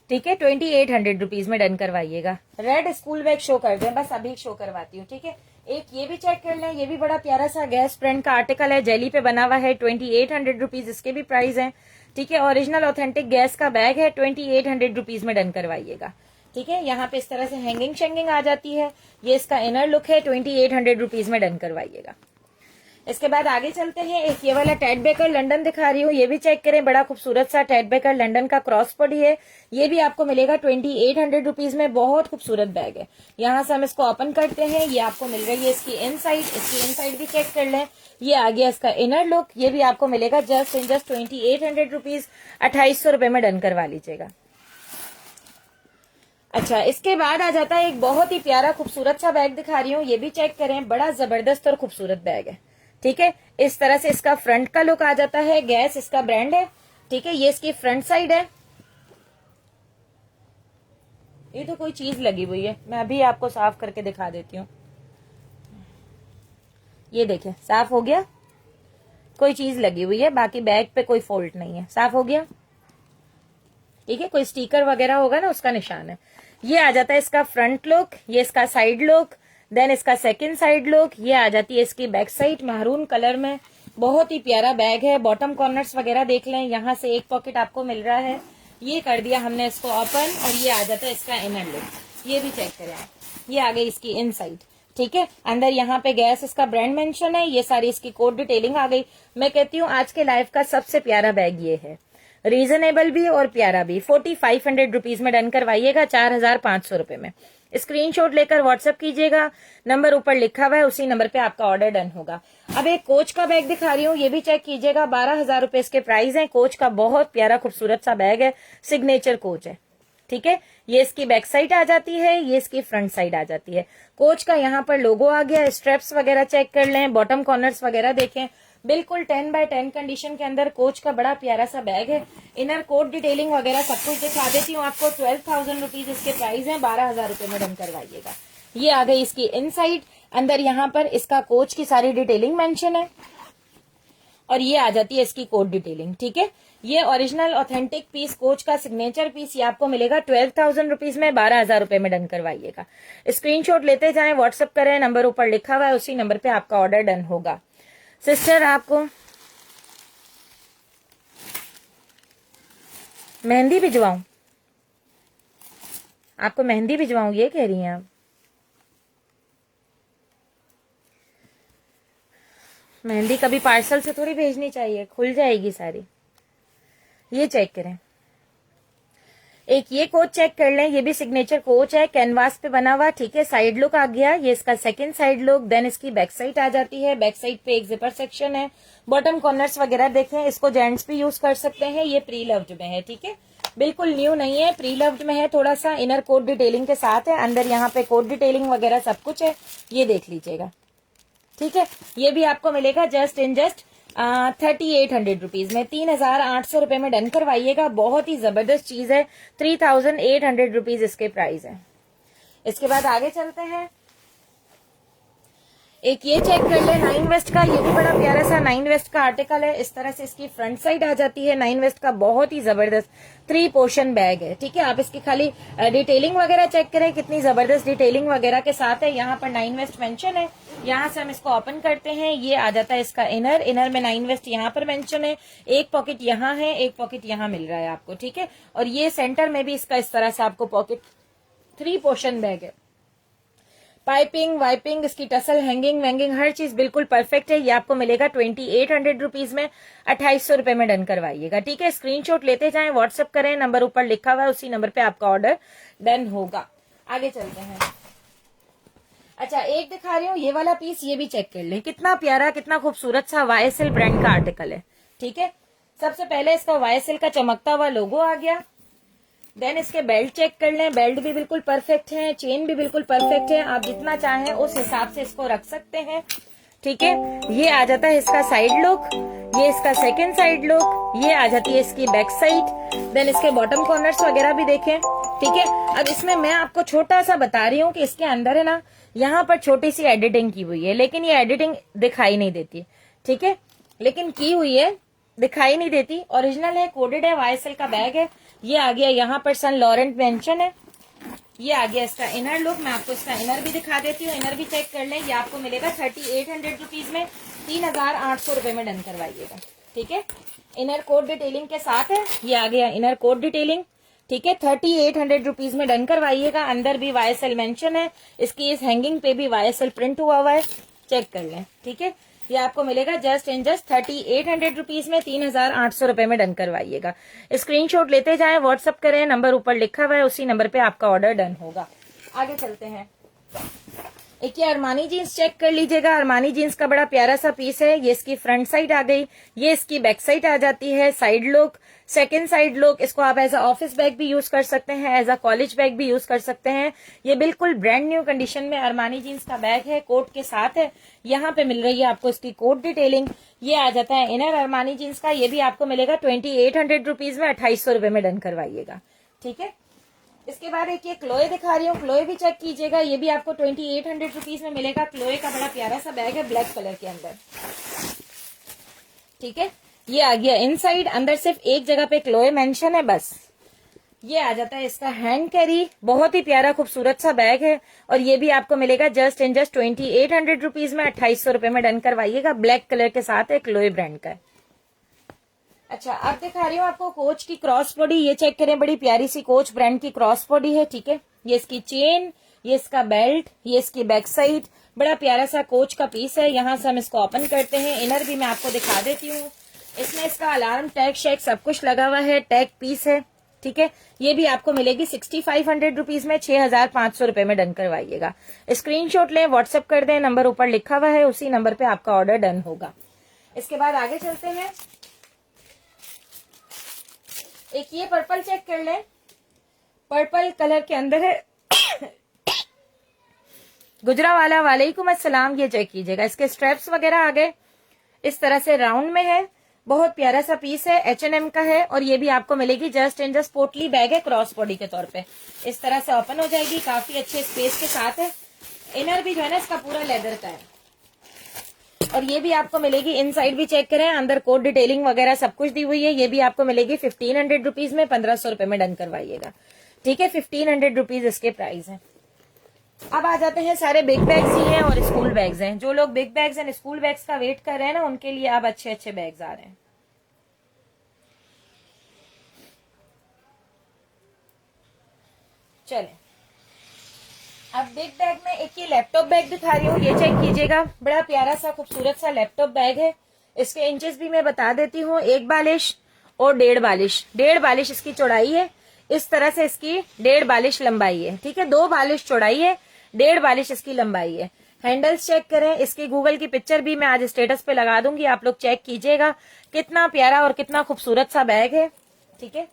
ठीक है 2800 रुपीज में डन करवाइएगा। रेड स्कूल बैग शो कर दें, बस अभी शो करवाती हूँ, ठीक है। एक ये भी चेक कर लें, ये भी बड़ा प्यारा सा गैस प्रिंट का आर्टिकल है, जेली पे बना हुआ है। 2800 रुपीज इसके भी प्राइस है, ठीक है। ओरिजिनल ऑथेंटिक गैस का बैग है। 2800 रुपीज में डन करवाइएगा, ठीक है। यहाँ पे इस तरह से हैंगिंग शेंगिंग आ जाती है। ये इसका इनर लुक है। 2800 रुपीज में डन करवाइएगा। इसके बाद आगे चलते हैं। एक ये वाला टेड बेकर लंदन दिखा रही हूँ, ये भी चेक करें। बड़ा खूबसूरत सा टेड बेकर लंदन का क्रॉस बॉडी है। ये भी आपको मिलेगा 2800 रुपीज में। बहुत खूबसूरत बैग है। यहाँ से हम इसको ओपन करते हैं। ये आपको मिल रही है इसकी इनसाइड। इसकी इनसाइड भी चेक कर लें। ये आ गया इसका इनर लुक। ये भी आपको मिलेगा जस्ट 2800 रुपीज। 2800 रुपए में डन करवा लीजिएगा। अच्छा, इसके बाद आ जाता है एक बहुत ही प्यारा खूबसूरत सा बैग दिखा रही हूँ, ये भी चेक करें। बड़ा जबरदस्त और खूबसूरत बैग है, ठीक है। इस तरह से इसका फ्रंट का लुक आ जाता है। गैस इसका ब्रांड है, ठीक है। ये इसकी फ्रंट साइड है। ये तो कोई चीज लगी हुई है, मैं अभी आपको साफ करके दिखा देती हूँ। ये देखें, साफ हो गया। कोई चीज लगी हुई है, बाकी बैग पे कोई फॉल्ट नहीं है, साफ हो गया, ठीक है। कोई स्टिकर वगैरह होगा ना, उसका निशान है। ये आ जाता है इसका फ्रंट लुक। ये इसका साइड लुक, देन इसका सेकंड साइड लुक। ये आ जाती है इसकी बैक साइड महरून कलर में। बहुत ही प्यारा बैग है। बॉटम कॉर्नर्स वगैरह देख लें, यहाँ से एक पॉकेट आपको मिल रहा है। ये कर दिया हमने इसको ओपन, और ये आ जाता है इसका इनर लुक। ये भी चेक करें आप। ये आ गई इसकी इनसाइड, ठीक है। अंदर यहाँ पे गैस इसका ब्रांड मेंशन है। ये सारी इसकी कोड डिटेलिंग आ गई। मैं कहती हूँ आज के लाइफ का सबसे प्यारा बैग ये है। रीजनेबल भी और प्यारा भी। 4500 रुपीज में डन करवाइएगा, 4500 रुपए में। स्क्रीनशॉट लेकर व्हाट्सएप कीजिएगा, नंबर ऊपर लिखा हुआ है, उसी नंबर पे आपका ऑर्डर डन होगा। अब एक कोच का बैग दिखा रही हूँ, ये भी चेक कीजिएगा। 12000 रुपए इसके प्राइस है। कोच का बहुत प्यारा खूबसूरत सा बैग है, सिग्नेचर कोच है, ठीक है। ये इसकी बैक साइड आ जाती है, ये इसकी फ्रंट साइड आ जाती है। कोच का यहाँ पर लोगो आ गया। स्ट्रेप्स वगैरह चेक कर लें, बॉटम कॉर्नर्स वगैरह देखें। बिल्कुल 10x10 कंडीशन के अंदर कोच का बड़ा प्यारा सा बैग है। इनर कोट डिटेलिंग वगैरह सब कुछ दिखा देती हूँ आपको। 12,000 रुपीज इसके प्राइस है। 12,000 रुपए में डन करवाइएगा। ये आ गई इसकी इनसाइड। अंदर यहाँ पर इसका कोच की सारी डिटेलिंग मेंशन है, और ये आ जाती है इसकी कोड डिटेलिंग, ठीक है। ये ओरिजिनल ऑथेंटिक पीस, कोच का सिग्नेचर पीस, ये आपको मिलेगा 12,000 रुपीज में। 12,000 रुपए में डन करवाइएगा। स्क्रीनशॉट लेते जाएं, व्हाट्सएप करें, नंबर ऊपर लिखा हुआ है, उसी नंबर पे आपका ऑर्डर डन होगा। सिस्टर, आपको मेहंदी भिजवाऊं? आपको मेहंदी भिजवाऊं, ये कह रही हैं आप? मेहंदी कभी पार्सल से थोड़ी भेजनी चाहिए, खुल जाएगी सारी। ये चेक करें। एक ये कोच चेक कर लें, ये भी सिग्नेचर कोच है, कैनवास पे बना हुआ, ठीक है। साइड लुक आ गया। ये इसका सेकंड साइड लुक। देन इसकी बैक साइड आ जाती है। बैक साइड पे एक जिपर सेक्शन है। बॉटम कॉर्नर्स वगैरह देखें। इसको जेंट्स भी यूज कर सकते हैं। ये प्री लव्ड में है, ठीक है। बिल्कुल न्यू नहीं है, प्री लव्ड में है। थोड़ा सा इनर कोट डिटेलिंग के साथ है। अंदर यहाँ पे कोट डिटेलिंग वगैरह सब कुछ है, ये देख लीजिएगा, ठीक है। ये भी आपको मिलेगा जस्ट 3800 रुपीज में। 3800 रुपए में डन करवाइएगा। बहुत ही जबरदस्त चीज है। 3800 रुपीज इसके प्राइस है। इसके बाद आगे चलते हैं। एक ये चेक कर ले, 9 वेस्ट का। ये भी बड़ा प्यारा सा 9 वेस्ट का आर्टिकल है। इस तरह से इसकी फ्रंट साइड आ जाती है। 9 वेस्ट का बहुत ही जबरदस्त 3 पोर्शन बैग है, ठीक है। आप इसकी खाली डिटेलिंग वगैरह चेक करें, कितनी जबरदस्त डिटेलिंग वगैरह के साथ है। यहाँ पर 9 वेस्ट मेंशन है। यहाँ से हम इसको ओपन करते हैं। ये आ जाता है इसका इनर। इनर में 9 वेस्ट यहाँ पर मेंशन है। एक पॉकेट यहाँ है, एक पॉकेट यहाँ मिल रहा है आपको, ठीक है। और ये सेंटर में भी इसका इस तरह से आपको पॉकेट 3 पोर्शन बैग है। पाइपिंग वाइपिंग, इसकी टसल, हैंगिंग वैंगिंग, हर चीज बिल्कुल परफेक्ट है। ये आपको मिलेगा 2800 रुपीज में, 2800 रुपए में डन करवाइएगा। ठीक है, स्क्रीनशॉट लेते जाएं, व्हाट्सअप करें, नंबर ऊपर लिखा हुआ है, उसी नंबर पे आपका ऑर्डर डन होगा। आगे चलते हैं। अच्छा, एक दिखा रही हूँ ये वाला पीस, ये भी चेक कर लें, कितना प्यारा कितना खूबसूरत सा YSL ब्रांड का आर्टिकल है। ठीक है, सबसे पहले इसका YSL का चमकता हुआ लोगो आ गया। देन इसके बेल्ट चेक कर लें, बेल्ट भी बिल्कुल परफेक्ट है, चेन भी बिल्कुल परफेक्ट है, आप जितना चाहें उस हिसाब से इसको रख सकते हैं। ठीक है, ये आ जाता है इसका साइड लुक, ये इसका सेकंड साइड लुक, ये आ जाती है इसकी बैक साइड। देन इसके बॉटम कॉर्नर्स वगैरह भी देखें। ठीक है, अब इसमें मैं आपको छोटा सा बता रही हूँ कि इसके अंदर है ना, यहाँ पर छोटी सी एडिटिंग की हुई है, लेकिन ये एडिटिंग दिखाई नहीं देती। ठीक है, लेकिन की हुई है, दिखाई नहीं देती, ओरिजिनल है, कोडेड है, YSL का बैग है। ये आ गया यहाँ पर सन लॉरेंट मेंशन है। ये आ गया इसका इनर लुक, मैं आपको इसका इनर भी दिखा देती हूँ, इनर भी चेक कर लें। ये आपको मिलेगा 3800 रुपीज में, 3800 रुपए में डन करवाइएगा। ठीक है, इनर कोड डिटेलिंग के साथ है, ये आ गया इनर कोड डिटेलिंग। ठीक है, 3800 रुपीज में डन करवाइएगा। अंदर भी YSL मेंशन है, इसकी इस हैंगिंग पे भी YSL प्रिंट हुआ हुआ है, चेक कर लें। ठीक है, ये आपको मिलेगा जस्ट एंड जस्ट 3800 रुपीज में, 3800 रुपए में डन करवाइएगा। स्क्रीनशॉट लेते जाएं, व्हाट्सअप करें, नंबर ऊपर लिखा हुआ है, उसी नंबर पे आपका ऑर्डर डन होगा। आगे चलते हैं। एक ये अरमानी जीन्स चेक कर लीजिएगा, अरमानी जीन्स का बड़ा प्यारा सा पीस है। ये इसकी फ्रंट साइड आ गई, ये इसकी बैक साइड आ जाती है, side look, second side look. इसको आप एज अ ऑफिस बैग भी यूज कर सकते हैं, एज अ कॉलेज बैग भी यूज कर सकते हैं। ये बिल्कुल ब्रांड न्यू कंडीशन में अरमानी जीन्स का बैग है, कोट के साथ है। यहाँ पे मिल रही है आपको इसकी कोट डिटेलिंग। ये आ जाता है इनर अरमानी जीन्स का, ये भी आपको मिलेगा 2800 रुपीज में, 2800 रुपए में डन करवाइएगा। ठीक है, इसके बाद एक ये क्लोए दिखा रही हूँ, क्लोए भी चेक कीजिएगा, ये भी आपको 2800 रुपीज में मिलेगा। क्लोए का बड़ा प्यारा सा बैग है, ब्लैक कलर के अंदर। ठीक है, ये आ गया इनसाइड, अंदर सिर्फ एक जगह पे क्लोए मेंशन है बस। ये आ जाता है इसका हैंड कैरी, बहुत ही प्यारा खूबसूरत सा बैग है, और ये भी आपको मिलेगा जस्ट एंड जस्ट 2800 रुपीज में, 2800 रुपए में डन करवाइएगा। ब्लैक कलर के साथ है, क्लोए ब्रांड का है। अच्छा, अब दिखा रही हूँ आपको कोच की क्रॉस बॉडी, ये चेक करें, बड़ी प्यारी सी कोच ब्रांड की क्रॉस बॉडी है। ठीक है, ये इसकी चेन, ये इसका बेल्ट, ये इसकी बैक साइड, बड़ा प्यारा सा कोच का पीस है। यहाँ से हम इसको ओपन करते हैं, इनर भी मैं आपको दिखा देती हूँ। इसमें इसका अलार्म टैग शेक सब कुछ लगा हुआ है, टैग पीस है। ठीक है, ये भी आपको मिलेगी 6500 रुपीज में, 6500 रुपए में डन करवाइएगा। स्क्रीनशॉट लें, व्हाट्सएप कर दें, नंबर ऊपर लिखा हुआ है, उसी नंबर पे आपका ऑर्डर डन होगा। इसके बाद आगे चलते हैं। एक ये पर्पल चेक कर लें, पर्पल कलर के अंदर है गुजरावाला, वालेकुम अस्सलाम। ये चेक कीजिएगा, इसके स्ट्रैप्स वगैरह आ गए, इस तरह से राउंड में है, बहुत प्यारा सा पीस है, H&M का है, और ये भी आपको मिलेगी जस्ट एंड जस्ट पोटली बैग है, क्रॉस बॉडी के तौर पे। इस तरह से ओपन हो जाएगी, काफी अच्छे स्पेस के साथ है। इनर भी जो है ना इसका पूरा लेदर का है, और ये भी आपको मिलेगी इनसाइड भी चेक करें, अंदर कोड डिटेलिंग वगैरह सब कुछ दी हुई है। ये भी आपको मिलेगी 1500 रुपीज में, 1500 रुपए में डन करवाइएगा। ठीक है, 1500 रुपीज इसके प्राइस है। अब आ जाते हैं, सारे बिग बैग्स ही हैं और स्कूल बैग्स हैं। जो लोग big bags and school bags का वेट कर रहे हैं ना, उनके लिए अब अच्छे अच्छे बैग्स आ रहे हैं। चलें, अब बिग बैग में एक ये लैपटॉप बैग दिखा रही हूँ, ये चेक कीजिएगा, बड़ा प्यारा सा खूबसूरत सा लैपटॉप बैग है। इसके इंचेस भी मैं बता देती हूँ, 1 बालिश और 1.5 बालिश, 1.5 बालिश इसकी चौड़ाई है। इस तरह से इसकी 1.5 बालिश लंबाई है। ठीक है, 2 बालिश चौड़ाई है, 1.5 बालिश इसकी लंबाई है। हैंडल्स चेक करें, इसकी गूगल की पिक्चर भी मैं आज स्टेटस पे लगा दूंगी, आप लोग चेक कीजिएगा, कितना प्यारा और कितना खूबसूरत सा बैग है। ठीक है,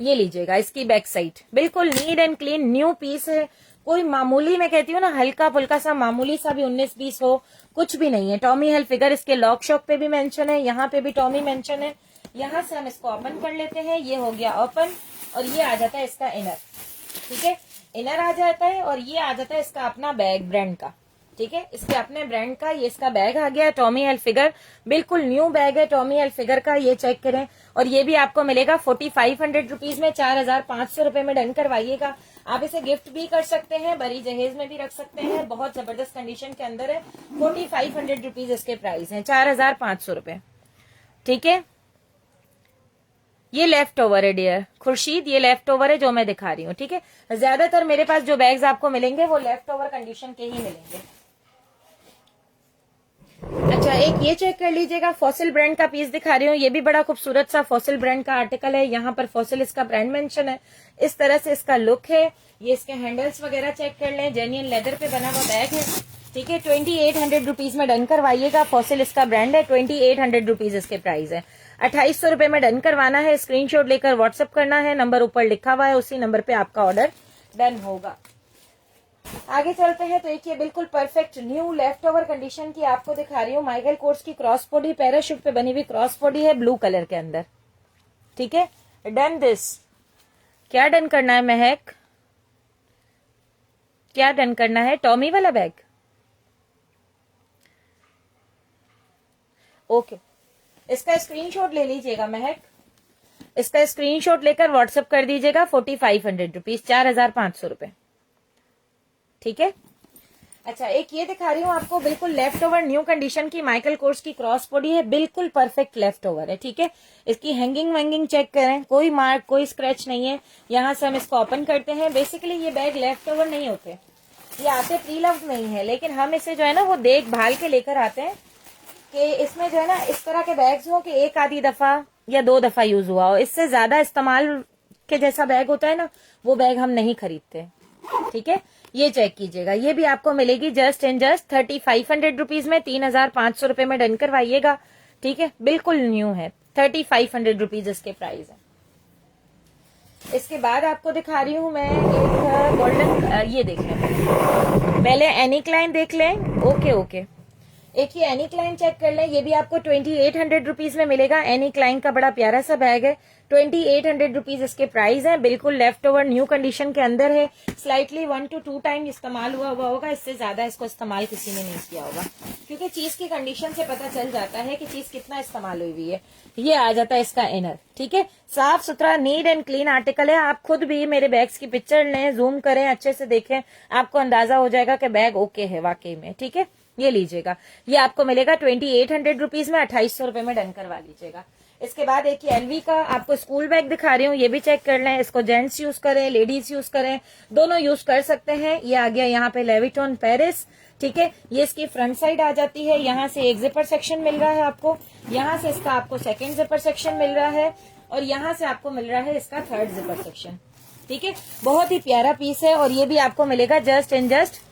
ये लीजिएगा, इसकी बैक साइड बिल्कुल neat and clean new piece है। कोई मामूली, मैं कहती हूँ ना, हल्का फुल्का सा मामूली सा भी 19-20 हो, कुछ भी नहीं है। टॉमी हिलफिगर इसके लॉक शॉक पे भी मेंशन है, यहाँ पे भी टॉमी मेंशन है। यहाँ से हम इसको ओपन कर लेते हैं, ये हो गया ओपन, और ये आ जाता है इसका इनर। ठीक है, इनर आ जाता है, और ये आ जाता है इसका अपना बैग ब्रांड का। ठीक है, इसके अपने ब्रांड का ये इसका बैग आ गया, टॉमी हिलफिगर, बिल्कुल न्यू बैग है टॉमी हिलफिगर का, ये चेक करें। और ये भी आपको मिलेगा 4500 रुपीज में, 4500 रुपए में डन करवाइएगा। आप इसे गिफ्ट भी कर सकते हैं, बड़ी जहेज में भी रख सकते हैं, बहुत जबरदस्त कंडीशन के अंदर है। 4500 रुपीज इसके प्राइस है, 4500 रुपए। ठीक है, ये लेफ्ट ओवर है डियर खुर्शीद, ये लेफ्ट ओवर है जो मैं दिखा रही हूँ, ठीक है। ज्यादातर मेरे पास जो बैग्स आपको मिलेंगे वो लेफ्ट ओवर कंडीशन के ही मिलेंगे। अच्छा, एक ये चेक कर लीजिएगा, फॉसिल ब्रांड का पीस दिखा रही हूँ, ये भी बड़ा खूबसूरत सा फॉसिल ब्रांड का आर्टिकल है। यहाँ पर फॉसिल इसका ब्रांड मेंशन है, इस तरह से इसका लुक है। ये इसके हैंडल्स वगैरह चेक कर लें, जेन्युइन लेदर पे बना हुआ बैग है, ठीक है। 2800 रुपीज में डन करवाइएगा। फॉसिल इसका ब्रांड है, 2800 रुपीज इसके प्राइस है। 2800 रुपए में डन करवाना है, स्क्रीनशॉट लेकर व्हाट्सअप करना है, नंबर ऊपर लिखा हुआ है, उसी नंबर पे आपका ऑर्डर डन होगा। आगे चलते हैं तो एक ये बिल्कुल perfect new left over condition की आपको दिखा रही हूँ, माइकल कोर्स की क्रॉस बॉडी, पैराशूट पे बनी हुई क्रॉस बॉडी है, ब्लू कलर के अंदर, ठीक है। Done this. क्या डन करना है महक, क्या डन करना है? टॉमी वाला बैग, ओके। इसका स्क्रीनशॉट ले लीजिएगा महक, इसका स्क्रीनशॉट लेकर व्हाट्सएप कर दीजिएगा। 4500 रुपीज, 4500 रुपए, ठीक है। अच्छा, एक ये दिखा रही हूँ आपको बिल्कुल लेफ्ट ओवर न्यू कंडीशन की, माइकल कोर्स की क्रॉस बॉडी है, बिल्कुल परफेक्ट लेफ्ट ओवर है, ठीक है। इसकी हैंगिंग वैंगिंग चेक करें, कोई मार्क कोई स्क्रैच नहीं है। यहाँ से हम इसको ओपन करते हैं। बेसिकली ये बैग लेफ्ट ओवर नहीं होते, ये आते प्री लव्ड नहीं है, लेकिन हम इसे जो है ना वो देखभाल के लेकर आते हैं कि इसमें जो है ना इस तरह के बैग्स हो कि एक आधी दफा या 2 दफा यूज हुआ हो, इससे ज्यादा इस्तेमाल के जैसा बैग होता है ना, वो बैग हम नहीं खरीदते, ठीक है। ये चेक कीजिएगा, ये भी आपको मिलेगी जस्ट एंड जस्ट 3500 रुपीज में, 3500 रुपए में डन करवाइएगा, ठीक है। बिल्कुल न्यू है, 3500 रुपीज इसके प्राइस है। इसके बाद आपको दिखा रही हूँ मैं एक गोल्डन, ये देख लें पहले, एनी क्लाइन देख लें, ओके ओके। एक ये एनी क्लाइन चेक कर लें, ये भी आपको 2800 रुपीज में मिलेगा। एनी क्लाइन का बड़ा प्यारा सा बैग है, 2800 रुपीज इसके प्राइस है, बिल्कुल लेफ्ट ओवर न्यू कंडीशन के अंदर है। स्लाइटली 1 to 2 टाइम इस्तेमाल हुआ होगा, इससे ज्यादा इसको इस्तेमाल किसी ने नहीं किया होगा, क्योंकि चीज की कंडीशन से पता चल जाता है कि चीज कितना इस्तेमाल हुई है। ये आ जाता है इसका इनर, ठीक है। साफ सुथरा नीट एंड क्लीन आर्टिकल है। आप खुद भी मेरे बैग्स की पिक्चर लें, जूम करें, अच्छे से देखें, आपको अंदाजा हो जाएगा कि बैग ओके है वाकई में, ठीक है। ये लीजिएगा, ये आपको मिलेगा 2800 रुपीज में, 2800 रुपए में डन करवा लीजिएगा। इसके बाद एक एलवी का आपको स्कूल बैग दिखा रही हूँ, ये भी चेक कर लें। इसको जेंट्स यूज करें, लेडीज यूज करें, दोनों यूज कर सकते हैं। ये आ गया यहाँ पे लेविटॉन पेरिस, ठीक है। ये इसकी फ्रंट साइड आ जाती है, यहाँ से एक जिपर सेक्शन मिल रहा है आपको, यहाँ से इसका आपको सेकेंड जिपर सेक्शन मिल रहा है, और यहाँ से आपको मिल रहा है इसका थर्ड जिपर सेक्शन, ठीक है। बहुत ही प्यारा पीस है, और ये भी आपको मिलेगा जस्ट एंड जस्ट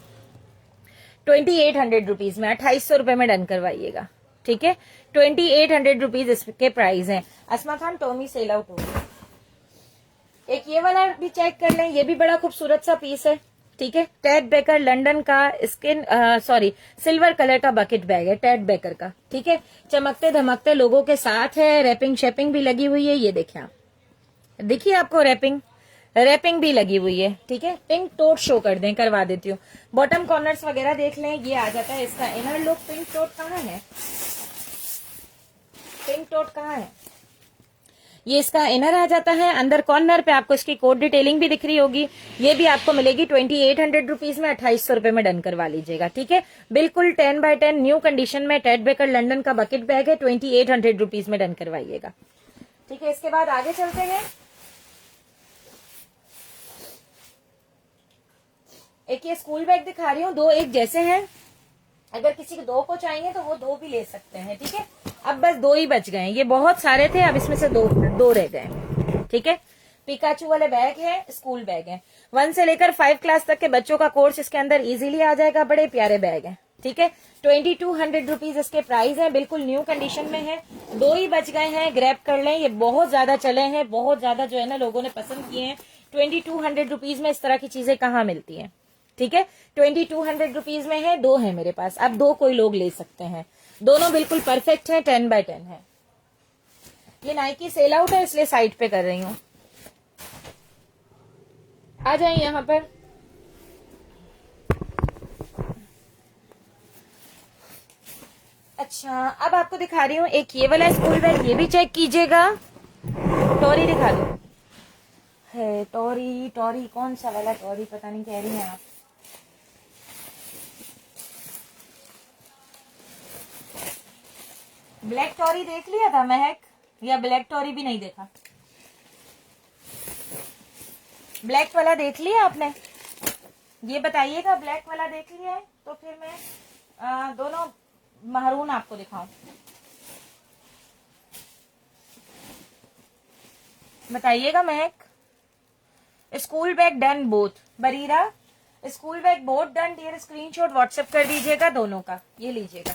2800 रुपीज में, 2800 रुपए में डन करवाइएगा, ठीक है। 2800 रुपीज इसके प्राइस हैं। Asma Khan, Tommy sell out हो गया। एक ये वाला भी चेक कर लें, ये भी बड़ा खूबसूरत सा पीस है, ठीक है। टेड बेकर लंदन का स्किन सिल्वर कलर का बकेट बैग है, टेड बेकर का, ठीक है। चमकते धमकते लोगों के साथ है, रैपिंग शेपिंग भी लगी हुई है, ये देखिए आप, देखिए आपको रैपिंग भी लगी हुई है, ठीक है। पिंक टोट शो कर दें, करवा देती हूँ। बॉटम कॉर्नर्स वगैरह देख लें, ये आ जाता है इसका इनर लुक। पिंक टोट कहाँ है, पिंक टोट कहाँ है? ये इसका इनर आ जाता है। अंदर कॉर्नर पे आपको इसकी कोड डिटेलिंग भी दिख रही होगी। ये भी आपको मिलेगी 2800 रुपीज में, 2800 रुपए में डन करवा लीजिएगा, ठीक है। बिल्कुल 10x10 न्यू कंडीशन में टेड बेकर लंदन का बकेट बैग है, 2800 रुपीज में डन करवाइएगा, ठीक है। इसके बाद आगे चलते हैं। एक ये स्कूल बैग दिखा रही हूँ, दो एक जैसे हैं, अगर किसी को 2 को चाहिए तो वो 2 भी ले सकते हैं, ठीक है। अब बस 2 ही बच गए, ये बहुत सारे थे, अब इसमें से 2 रह गए, ठीक है। पिकाचू वाले बैग है, स्कूल बैग है, 1 से लेकर 5 क्लास तक के बच्चों का कोर्स इसके अंदर इजीली आ जाएगा। बड़े प्यारे बैग है, ठीक है। 2200 रुपीज इसके प्राइस है, बिल्कुल न्यू कंडीशन में है। 2 ही बच गए हैं, ग्रैब कर लें, ये बहुत ज्यादा चले हैं, बहुत ज्यादा जो है ना लोगों ने पसंद किए हैं। 2200 रुपीज में इस तरह की चीजें कहाँ मिलती हैं, ठीक है। 2200 रुपीज में है, 2 है मेरे पास, अब 2 कोई लोग ले सकते हैं। दोनों बिल्कुल परफेक्ट है, 10x10 है। ये नाइकी सेल आउट है, इसलिए साइड पे कर रही हूँ। आ जाए यहाँ पर। अच्छा, अब आपको दिखा रही हूँ एक ये वाला स्कूल बैग, ये भी चेक कीजिएगा। टॉरी दिखा दो, है टॉरी कौन सा वाला टॉरी, पता नहीं कह रही हैं आप। ब्लैक टॉरी देख लिया था महक, या ब्लैक टॉरी भी नहीं देखा? ब्लैक वाला देख लिया आपने? ये बताइएगा, ब्लैक वाला देख लिया है तो फिर मैं दोनों महरून आपको दिखाऊं। बताइएगा Mehak. School bag done both. Bareera, school bag both done dear. Screenshot WhatsApp कर दीजिएगा दोनों का। ये लीजिएगा।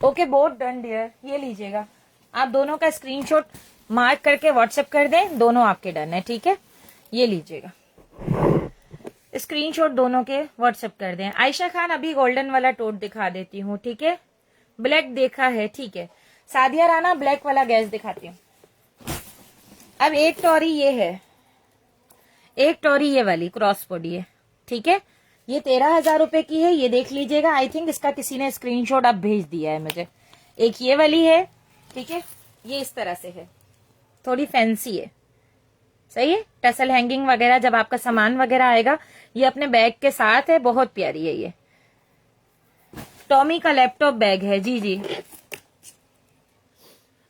Okay both done dear. ये लीजिएगा, आप दोनों का स्क्रीनशॉट मार्क करके व्हाट्सएप कर दें, दोनों आपके डन है। ठीक है, ये लीजिएगा, स्क्रीनशॉट दोनों के व्हाट्सएप कर दें। आयशा खान अभी गोल्डन वाला टोट दिखा देती हूँ। ठीक है, ब्लैक देखा है। ठीक है, सादिया राना ब्लैक वाला गैस दिखाती हूँ। अब एक टॉरी ये है, एक टॉरी ये वाली क्रॉस बॉडी है। ठीक है, ये 13,000 रुपए की है। ये देख लीजिएगा, आई थिंक इसका किसी ने स्क्रीनशॉट अब भेज दिया है मुझे। एक ये वाली है। ठीक है, ये इस तरह से है, थोड़ी फैंसी है। सही है, टसल हैंगिंग वगैरह जब आपका सामान वगैरह आएगा, ये अपने बैग के साथ है, बहुत प्यारी है। ये टॉमी का लैपटॉप बैग है। जी जी।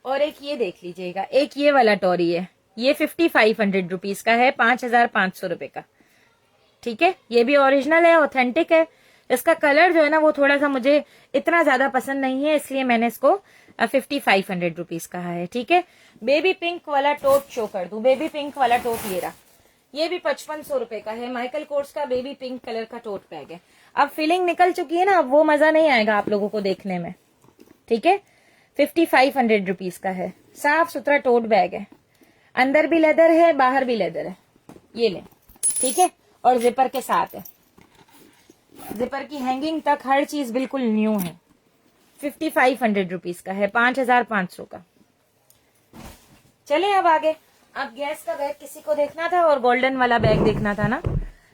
और एक ये देख लीजिएगा, एक ये वाला टॉरी है, ये 5500 रुपीज का है, 5500 रुपए का। ठीक है, ये भी ओरिजिनल है, ऑथेंटिक है। इसका कलर जो है ना वो थोड़ा सा मुझे इतना ज्यादा पसंद नहीं है, इसलिए मैंने इसको 5500 रुपीज कहा है। ठीक है, बेबी पिंक वाला टोट शो कर दूं। बेबी पिंक वाला टोट ये रहा, ये भी 5500 रुपए का है। माइकल कोर्स का बेबी पिंक कलर का टोट बैग है। अब फिलिंग निकल चुकी है ना, अब वो मजा नहीं आएगा आप लोगों को देखने में। ठीक है, 5500 रुपीज का है। साफ सुथरा टोट बैग है, अंदर भी लेदर है, बाहर भी लेदर है। ये ले। ठीक है, और जिपर के साथ है, जिपर की हैंगिंग तक हर चीज बिल्कुल न्यू है। 5500 रुपीज का है, 5500 का। चले अब आगे। अब गैस का बैग किसी को देखना था और गोल्डन वाला बैग देखना था ना।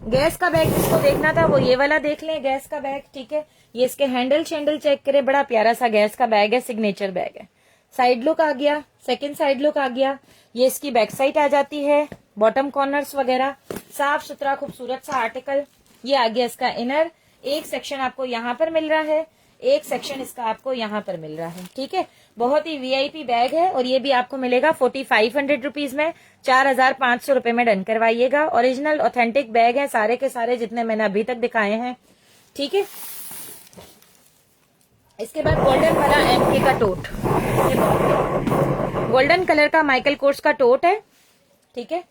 गैस का बैग जिसको देखना था वो ये वाला देख लें, गैस का बैग। ठीक है, ये इसके हैंडल शेंडल चेक करें, बड़ा प्यारा सा गैस का बैग है, सिग्नेचर बैग है। साइड लुक आ गया, सेकंड साइड लुक आ गया। ये इसकी बैक साइड आ जाती है, बॉटम कॉर्नर्स वगैरह, साफ सुथरा खूबसूरत सा आर्टिकल। ये आ गया इसका इनर। एक सेक्शन आपको यहाँ पर मिल रहा है, एक सेक्शन इसका आपको यहाँ पर मिल रहा है। ठीक है, बहुत ही वीआईपी बैग है और ये भी आपको मिलेगा 4500 रुपीज में। 4500 रुपए में डन करवाइएगा। ओरिजिनल ऑथेंटिक बैग है सारे के सारे जितने मैंने अभी तक दिखाए हैं। ठीक है, इसके बाद गोल्डन वाला एमके का टोट, गोल्डन कलर का माइकल कोर्स का टोट है। ठीक है,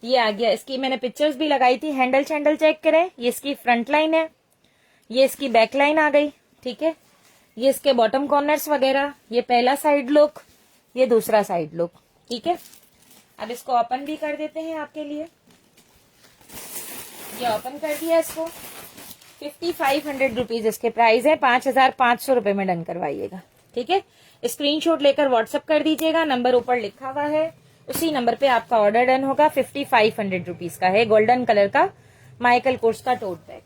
ये आ गया, इसकी मैंने पिक्चर्स भी लगाई थी। हैंडल शैंडल चेक करें, ये इसकी फ्रंट लाइन है, ये इसकी बैक लाइन आ गई। ठीक है, ये इसके बॉटम कॉर्नर्स वगैरह, ये पहला साइड लुक, ये दूसरा साइड लुक। ठीक है, अब इसको ओपन भी कर देते हैं आपके लिए। ये ओपन कर दिया इसको। 5500 रुपीज इसके प्राइस है, 5500 रुपए में डन करवाइएगा। ठीक है, स्क्रीनशॉट लेकर व्हाट्सएप कर दीजिएगा, नंबर ऊपर लिखा हुआ है, उसी नंबर पे आपका ऑर्डर डन होगा। 5500 रुपीज का है, गोल्डन कलर का माइकल कोर्स का टोट बैग।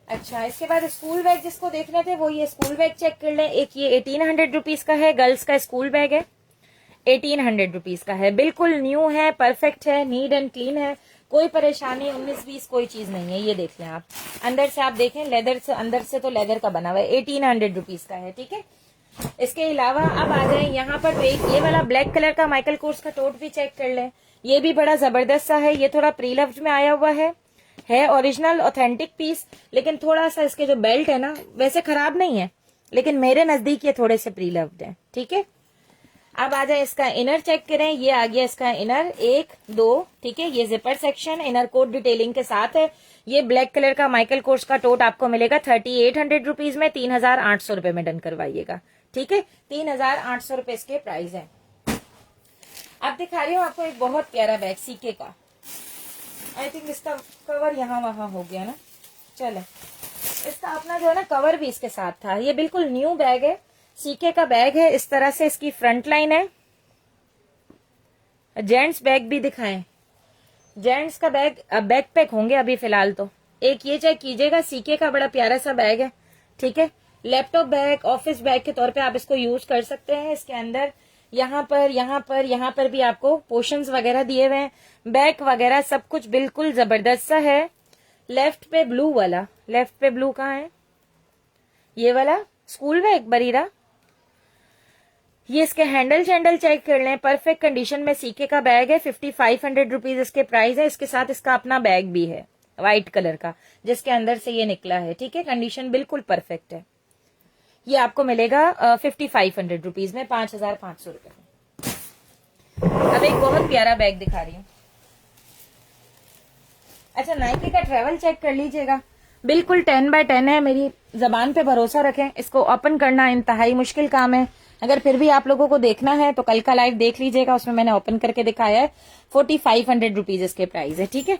अच्छा, इसके बाद स्कूल बैग जिसको देखने थे वो ये स्कूल बैग चेक कर लें। एक ये 1800 रुपीज का है, गर्ल्स का स्कूल बैग है, 1800 रुपीज का है। बिल्कुल न्यू है, परफेक्ट है, नीट एंड क्लीन है, कोई परेशानी 19-20 कोई चीज नहीं है। ये देख लें आप, अंदर से आप देखें, लेदर से, अंदर से तो लेदर का बना हुआ है। 1800 रुपीज का है। ठीक है, इसके अलावा अब आ जाए यहाँ पर तो एक ये वाला ब्लैक कलर का माइकल कोर्स का टोट भी चेक कर लें। ये भी बड़ा जबरदस्त सा है, ये थोड़ा प्री लव्ड में आया हुआ है ओरिजिनल ऑथेंटिक पीस, लेकिन थोड़ा सा इसके जो बेल्ट है ना वैसे खराब नहीं है, लेकिन मेरे नजदीक ये थोड़े से प्री लव्ड है। ठीक है, अब आ जाए इसका इनर चेक करें। ये आ गया इसका इनर 1 2। ठीक है, ये zipper section inner coat detailing के साथ है। ये ब्लैक कलर का माइकल कोर्स का टोट आपको मिलेगा 3800 रुपीज में, 3800 रुपए में डन करवाइएगा। ठीक है, 3800 रुपए इसके प्राइस है। अब दिखा रही हूँ आपको एक बहुत प्यारा बैग सीके का। आई थिंक इसका कवर यहाँ वहां हो गया ना, चले इसका अपना जो है ना कवर भी इसके साथ था। ये बिल्कुल न्यू बैग है, सीके का बैग है। इस तरह से इसकी फ्रंट लाइन है। जेंट्स बैग भी दिखाएं, जेंट्स का बैग बैक पैक होंगे अभी फिलहाल तो। एक ये चेक कीजिएगा, सीके का बड़ा प्यारा सा बैग है। ठीक है, लैपटॉप बैग, ऑफिस बैग के तौर पे आप इसको यूज कर सकते हैं। इसके अंदर यहाँ पर भी आपको पोर्शंस वगैरह दिए हुए हैं, बैक वगैरह सब कुछ बिल्कुल जबरदस्त सा है। लेफ्ट पे ब्लू वाला, लेफ्ट पे ब्लू कहाँ है? ये वाला स्कूल बैग बरीरा, ये इसके हैंडल चैंडल चेक कर लें, परफेक्ट कंडीशन में सीके का बैग है। 5500 रुपीज इसके प्राइस है। इसके साथ इसका अपना बैग भी है व्हाइट कलर का, जिसके अंदर से ये निकला है। ठीक है, कंडीशन बिल्कुल परफेक्ट है। ये आपको मिलेगा 5500 रुपीज में, 5500 रुपए में। अब एक बहुत प्यारा बैग दिखा रही हूँ। अच्छा, नाइकी का ट्रेवल चेक कर लीजिएगा, बिल्कुल 10x10 है। मेरी जबान पे भरोसा रखें, इसको ओपन करना इंतहाई मुश्किल काम है। अगर फिर भी आप लोगों को देखना है तो कल का लाइव देख लीजिएगा, उसमें मैंने ओपन करके दिखाया है। 4500 रुपीज इसके प्राइस है। ठीक है,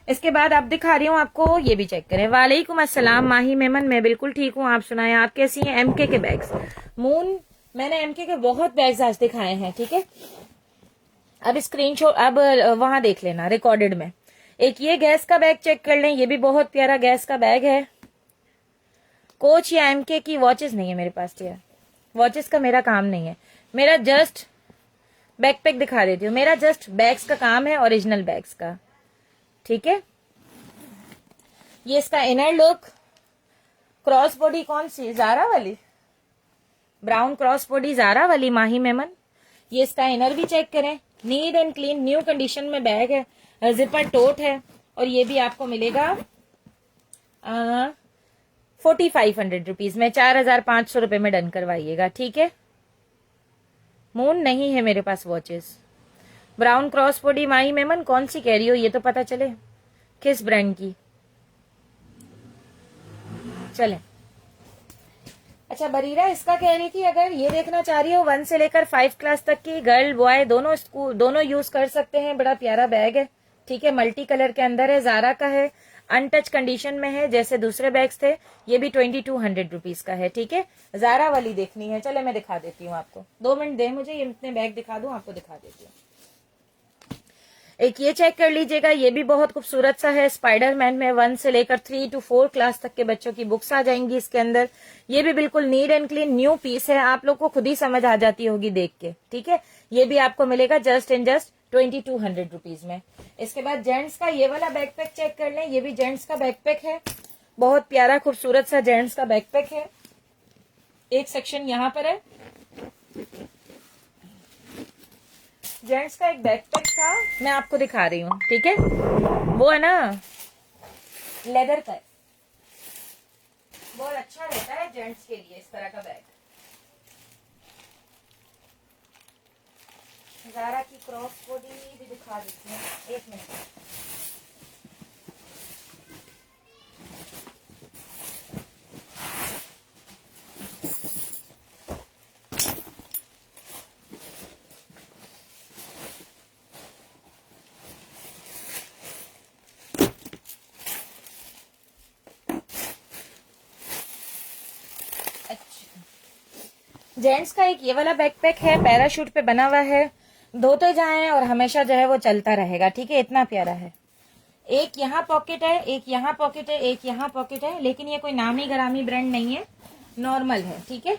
इसके बाद आप दिखा रही हूँ आपको, ये भी चेक करें। वालेकुम अस्सलाम माही मेमन, मैं बिल्कुल ठीक हूँ, आप सुनाएं आप कैसी हैं। एमके के बैग्स, मून, मैंने एमके के बहुत बैग्स आज दिखाए हैं। ठीक है, अब स्क्रीनशॉट अब वहां देख लेना रिकॉर्डेड में। एक ये गैस का बैग चेक कर लें, ये भी बहुत प्यारा गैस का बैग है। कोच या एमके की वॉचेस नहीं है मेरे पास, यार वॉचेस का मेरा काम नहीं है। मेरा जस्ट बैकपैक दिखा देती हूँ, मेरा जस्ट बैग्स का काम है, ओरिजिनल बैग्स का। ठीक है, ये इसका इनर लुक, क्रॉस बॉडी कौन सी, जारा वाली, ब्राउन क्रॉस बॉडी जारा वाली माही मेमन। ये इसका इनर भी चेक करें, NEET and clean new condition में बैग है, जिपर टोट है। और ये भी आपको मिलेगा 4500 रुपीज में, 4500 रुपए में डन करवाइएगा। ठीक है, मून नहीं है मेरे पास वॉचेस। ब्राउन क्रॉस बॉडी माही मेमन कौन सी कह रही हो, ये तो पता चले किस ब्रांड की। चले, अच्छा बरीरा इसका कह रही थी, अगर ये देखना चाह रही हो 1 से लेकर 5 क्लास तक की गर्ल बॉय दोनों स्कूल दोनों यूज कर सकते हैं। बड़ा प्यारा बैग है। ठीक है, मल्टी कलर के अंदर है, जारा का है, अनटच कंडीशन में है जैसे दूसरे बैग्स थे। ये भी 2200 रुपीज का है। ठीक है, जारा वाली देखनी है, चले मैं दिखा देती हूँ आपको। 2 मिनट दे मुझे, ये इतने बैग दिखा दूं आपको, दिखा देती हूँ। एक ये चेक कर लीजिएगा, ये भी बहुत खूबसूरत सा है, स्पाइडरमैन में 1 से लेकर 3 to 4 क्लास तक के बच्चों की बुक्स आ जाएंगी इसके अंदर। ये भी बिल्कुल neat and clean new piece है, आप लोग को खुद ही समझ आ जाती होगी देख के। ठीक है, ये भी आपको मिलेगा जस्ट 2200 रुपीज में। इसके बाद जेंट्स का ये वाला बैकपैक चेक कर लें, ये भी जेंट्स का बैकपैक है, बहुत प्यारा खूबसूरत सा जेंट्स का बैकपैक है। एक सेक्शन यहाँ पर है, जेंट्स का एक बैकपैक था, मैं आपको दिखा रही हूँ। ठीक है, वो है ना लेदर का है, बहुत अच्छा रहता है जेंट्स के लिए इस तरह का बैग। जारा की क्रॉस बॉडी भी दिखा देती हूँ, 1 मिनट। जेंट्स का एक ये वाला बैकपैक है, पैराशूट पे बना हुआ है, धोते जाएं और हमेशा जो है वो चलता रहेगा। ठीक है, इतना प्यारा है। एक यहाँ पॉकेट है, एक यहाँ पॉकेट है, एक यहाँ पॉकेट है, लेकिन ये कोई नामी गरामी ब्रांड नहीं है, नॉर्मल है। ठीक है,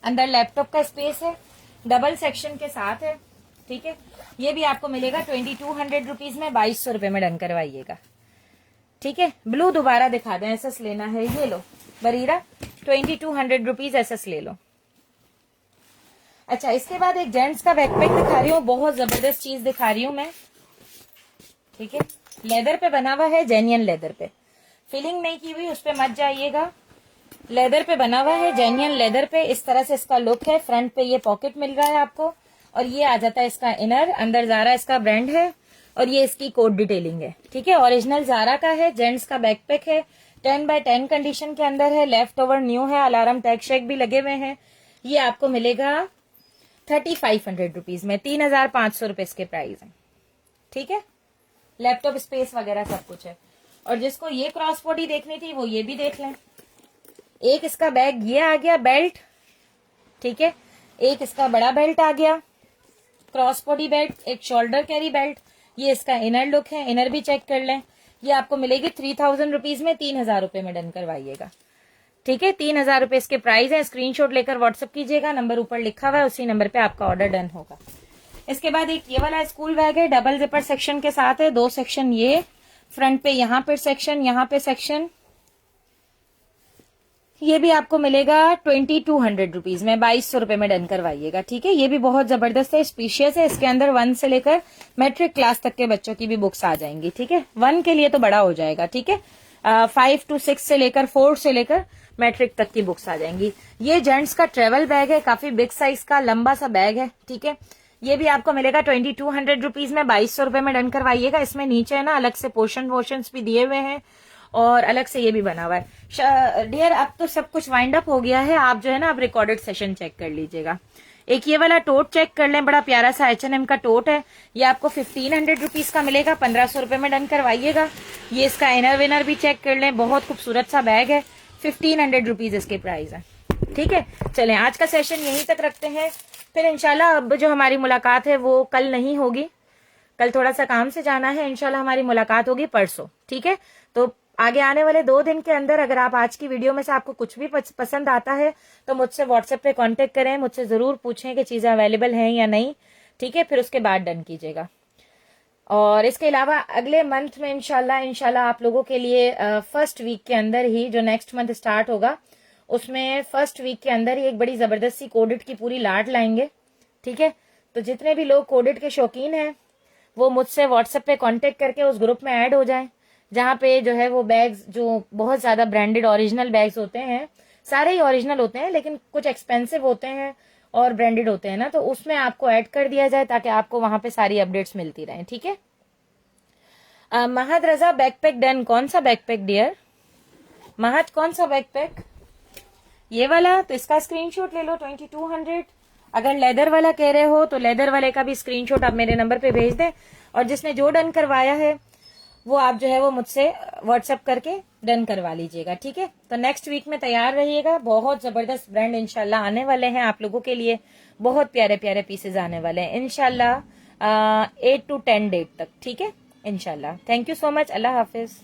अंदर लैपटॉप का स्पेस है, डबल सेक्शन के साथ है। ठीक है, ये भी आपको मिलेगा 2200 रुपीज में, 2200 रुपए में डन करवाइएगा। ठीक है, ब्लू दोबारा दिखा दें, एसएस लेना है, ये लो बरीरा 2200 रुपीज एसएस ले लो। अच्छा, इसके बाद एक जेंट्स का बैकपैक दिखा रही हूँ, बहुत जबरदस्त चीज दिखा रही हूँ मैं। ठीक है, लेदर पे बना हुआ है, जेन्युइन लेदर पे, फिलिंग नहीं की हुई, उस पे मत जाइएगा। लेदर पे बना हुआ है, जेन्युइन लेदर पे, इस तरह से इसका लुक है। फ्रंट पे ये पॉकेट मिल रहा है आपको, और ये आ जाता है इसका इनर, अंदर जारा इसका ब्रांड है, और ये इसकी कोड डिटेलिंग है। ठीक है, ओरिजिनल जारा का है, जेंट्स का बैकपैक है, 10x10 कंडीशन के अंदर है, लेफ्ट ओवर न्यू है, अलार्म टैग शेक भी लगे हुए हैं। ये आपको मिलेगा 3500 रुपीज में, 3500 रुपए इसके प्राइस है। ठीक है, लैपटॉप स्पेस वगैरह सब कुछ है। और जिसको ये क्रॉस बॉडी देखनी थी वो ये भी देख लें। एक इसका बैग ये आ गया बेल्ट, ठीक है, एक इसका बड़ा बेल्ट आ गया, क्रॉस बॉडी बेल्ट, एक शोल्डर कैरी बेल्ट। ये इसका इनर लुक है, इनर भी चेक कर लें। ये आपको मिलेगी 3000 रुपीज में, 3000 रुपए में डन करवाइएगा। ठीक है, 3000 रुपए इसके प्राइस है। स्क्रीनशॉट लेकर व्हाट्सएप कीजिएगा, नंबर ऊपर लिखा हुआ है, उसी नंबर पे आपका ऑर्डर डन होगा। इसके बाद एक ये वाला स्कूल बैग है, डबल जिपर सेक्शन के साथ है, 2 सेक्शन ये फ्रंट पे, यहाँ पे सेक्शन, यहाँ पे सेक्शन। ये भी आपको मिलेगा 2200 रुपीज में, 2200 रुपए में डन करवाइएगा, ठीक है। ये भी बहुत जबरदस्त है, स्पीशियस है। इसके अंदर 1 से लेकर मैट्रिक क्लास तक के बच्चों की भी बुक्स आ जाएंगी, ठीक है। 1 के लिए तो बड़ा हो जाएगा, ठीक है। 5 to 6 से लेकर 4 से लेकर मैट्रिक तक की बुक्स आ जाएंगी। ये जेंट्स का ट्रेवल बैग है, काफी बिग साइज का लंबा सा बैग है, ठीक है। ये भी आपको मिलेगा 2200 रुपीज में, 2200 रुपए में डन करवाइएगा। इसमें नीचे है ना अलग से पोर्शन वोशंस भी दिए हुए हैं और अलग से ये भी बना हुआ है। डियर अब तो सब कुछ वाइंड अप हो गया है, आप जो है ना अब रिकॉर्डेड सेशन चेक कर लीजिएगा। एक ये वाला टोट चेक कर लें, बड़ा प्यारा सा H&M का टोट है। ये आपको 1500 रुपीज का मिलेगा, 1500 रुपए में डन करवाइएगा। ये इसका इनर विनर भी चेक कर लें, बहुत खूबसूरत सा बैग है, 1500 रुपीज इसके प्राइस है, ठीक है। चलें आज का सेशन यहीं तक रखते हैं, फिर इंशाल्लाह अब जो हमारी मुलाकात है वो कल नहीं होगी, कल थोड़ा सा काम से जाना है। इंशाल्लाह हमारी मुलाकात होगी परसों, ठीक है। तो आगे आने वाले 2 दिन के अंदर अगर आप आज की वीडियो में से आपको कुछ भी पसंद आता है तो मुझसे व्हाट्सएप पे कांटेक्ट करें, मुझसे जरूर पूछें कि चीजें अवेलेबल हैं या नहीं, ठीक है। फिर उसके बाद डन कीजिएगा। और इसके अलावा अगले मंथ में इंशाल्लाह आप लोगों के लिए फर्स्ट वीक के अंदर ही, जो नेक्स्ट मंथ स्टार्ट होगा उसमें फर्स्ट वीक के अंदर ही एक बड़ी जबरदस्त सी कोडेड की पूरी लाट लाएंगे, ठीक है। तो जितने भी लोग कोडेड के शौकीन हैं वो मुझसे व्हाट्सएप पे कांटेक्ट करके उस ग्रुप में ऐड हो जाएं, जहां पे जो है वो बैग्स जो बहुत ज्यादा ब्रांडेड ओरिजिनल बैग्स होते हैं, सारे ही ओरिजिनल होते हैं लेकिन कुछ एक्सपेंसिव होते हैं और ब्रांडेड होते हैं ना, तो उसमें आपको ऐड कर दिया जाए ताकि आपको वहां पे सारी अपडेट्स मिलती रहें, ठीक है। महद रजा बैकपैक डन। कौन सा बैकपैक डियर? महद कौन सा बैकपैक? ये वाला, तो इसका स्क्रीनशॉट ले लो 2200। अगर लेदर वाला कह रहे हो तो लेदर वाले का भी स्क्रीनशॉट आप मेरे नंबर पे भेज दें, और जिसने जो डन करवाया है वो आप जो है वो मुझसे व्हाट्सएप करके डन करवा लीजिएगा, ठीक है। तो नेक्स्ट वीक में तैयार रहिएगा, बहुत जबरदस्त ब्रांड इंशाल्लाह आने वाले हैं आप लोगों के लिए, बहुत प्यारे प्यारे पीसेज आने वाले हैं इंशाल्लाह 8 to 10 डेट तक, ठीक है इंशाल्लाह। Thank you so much, Allah Hafiz.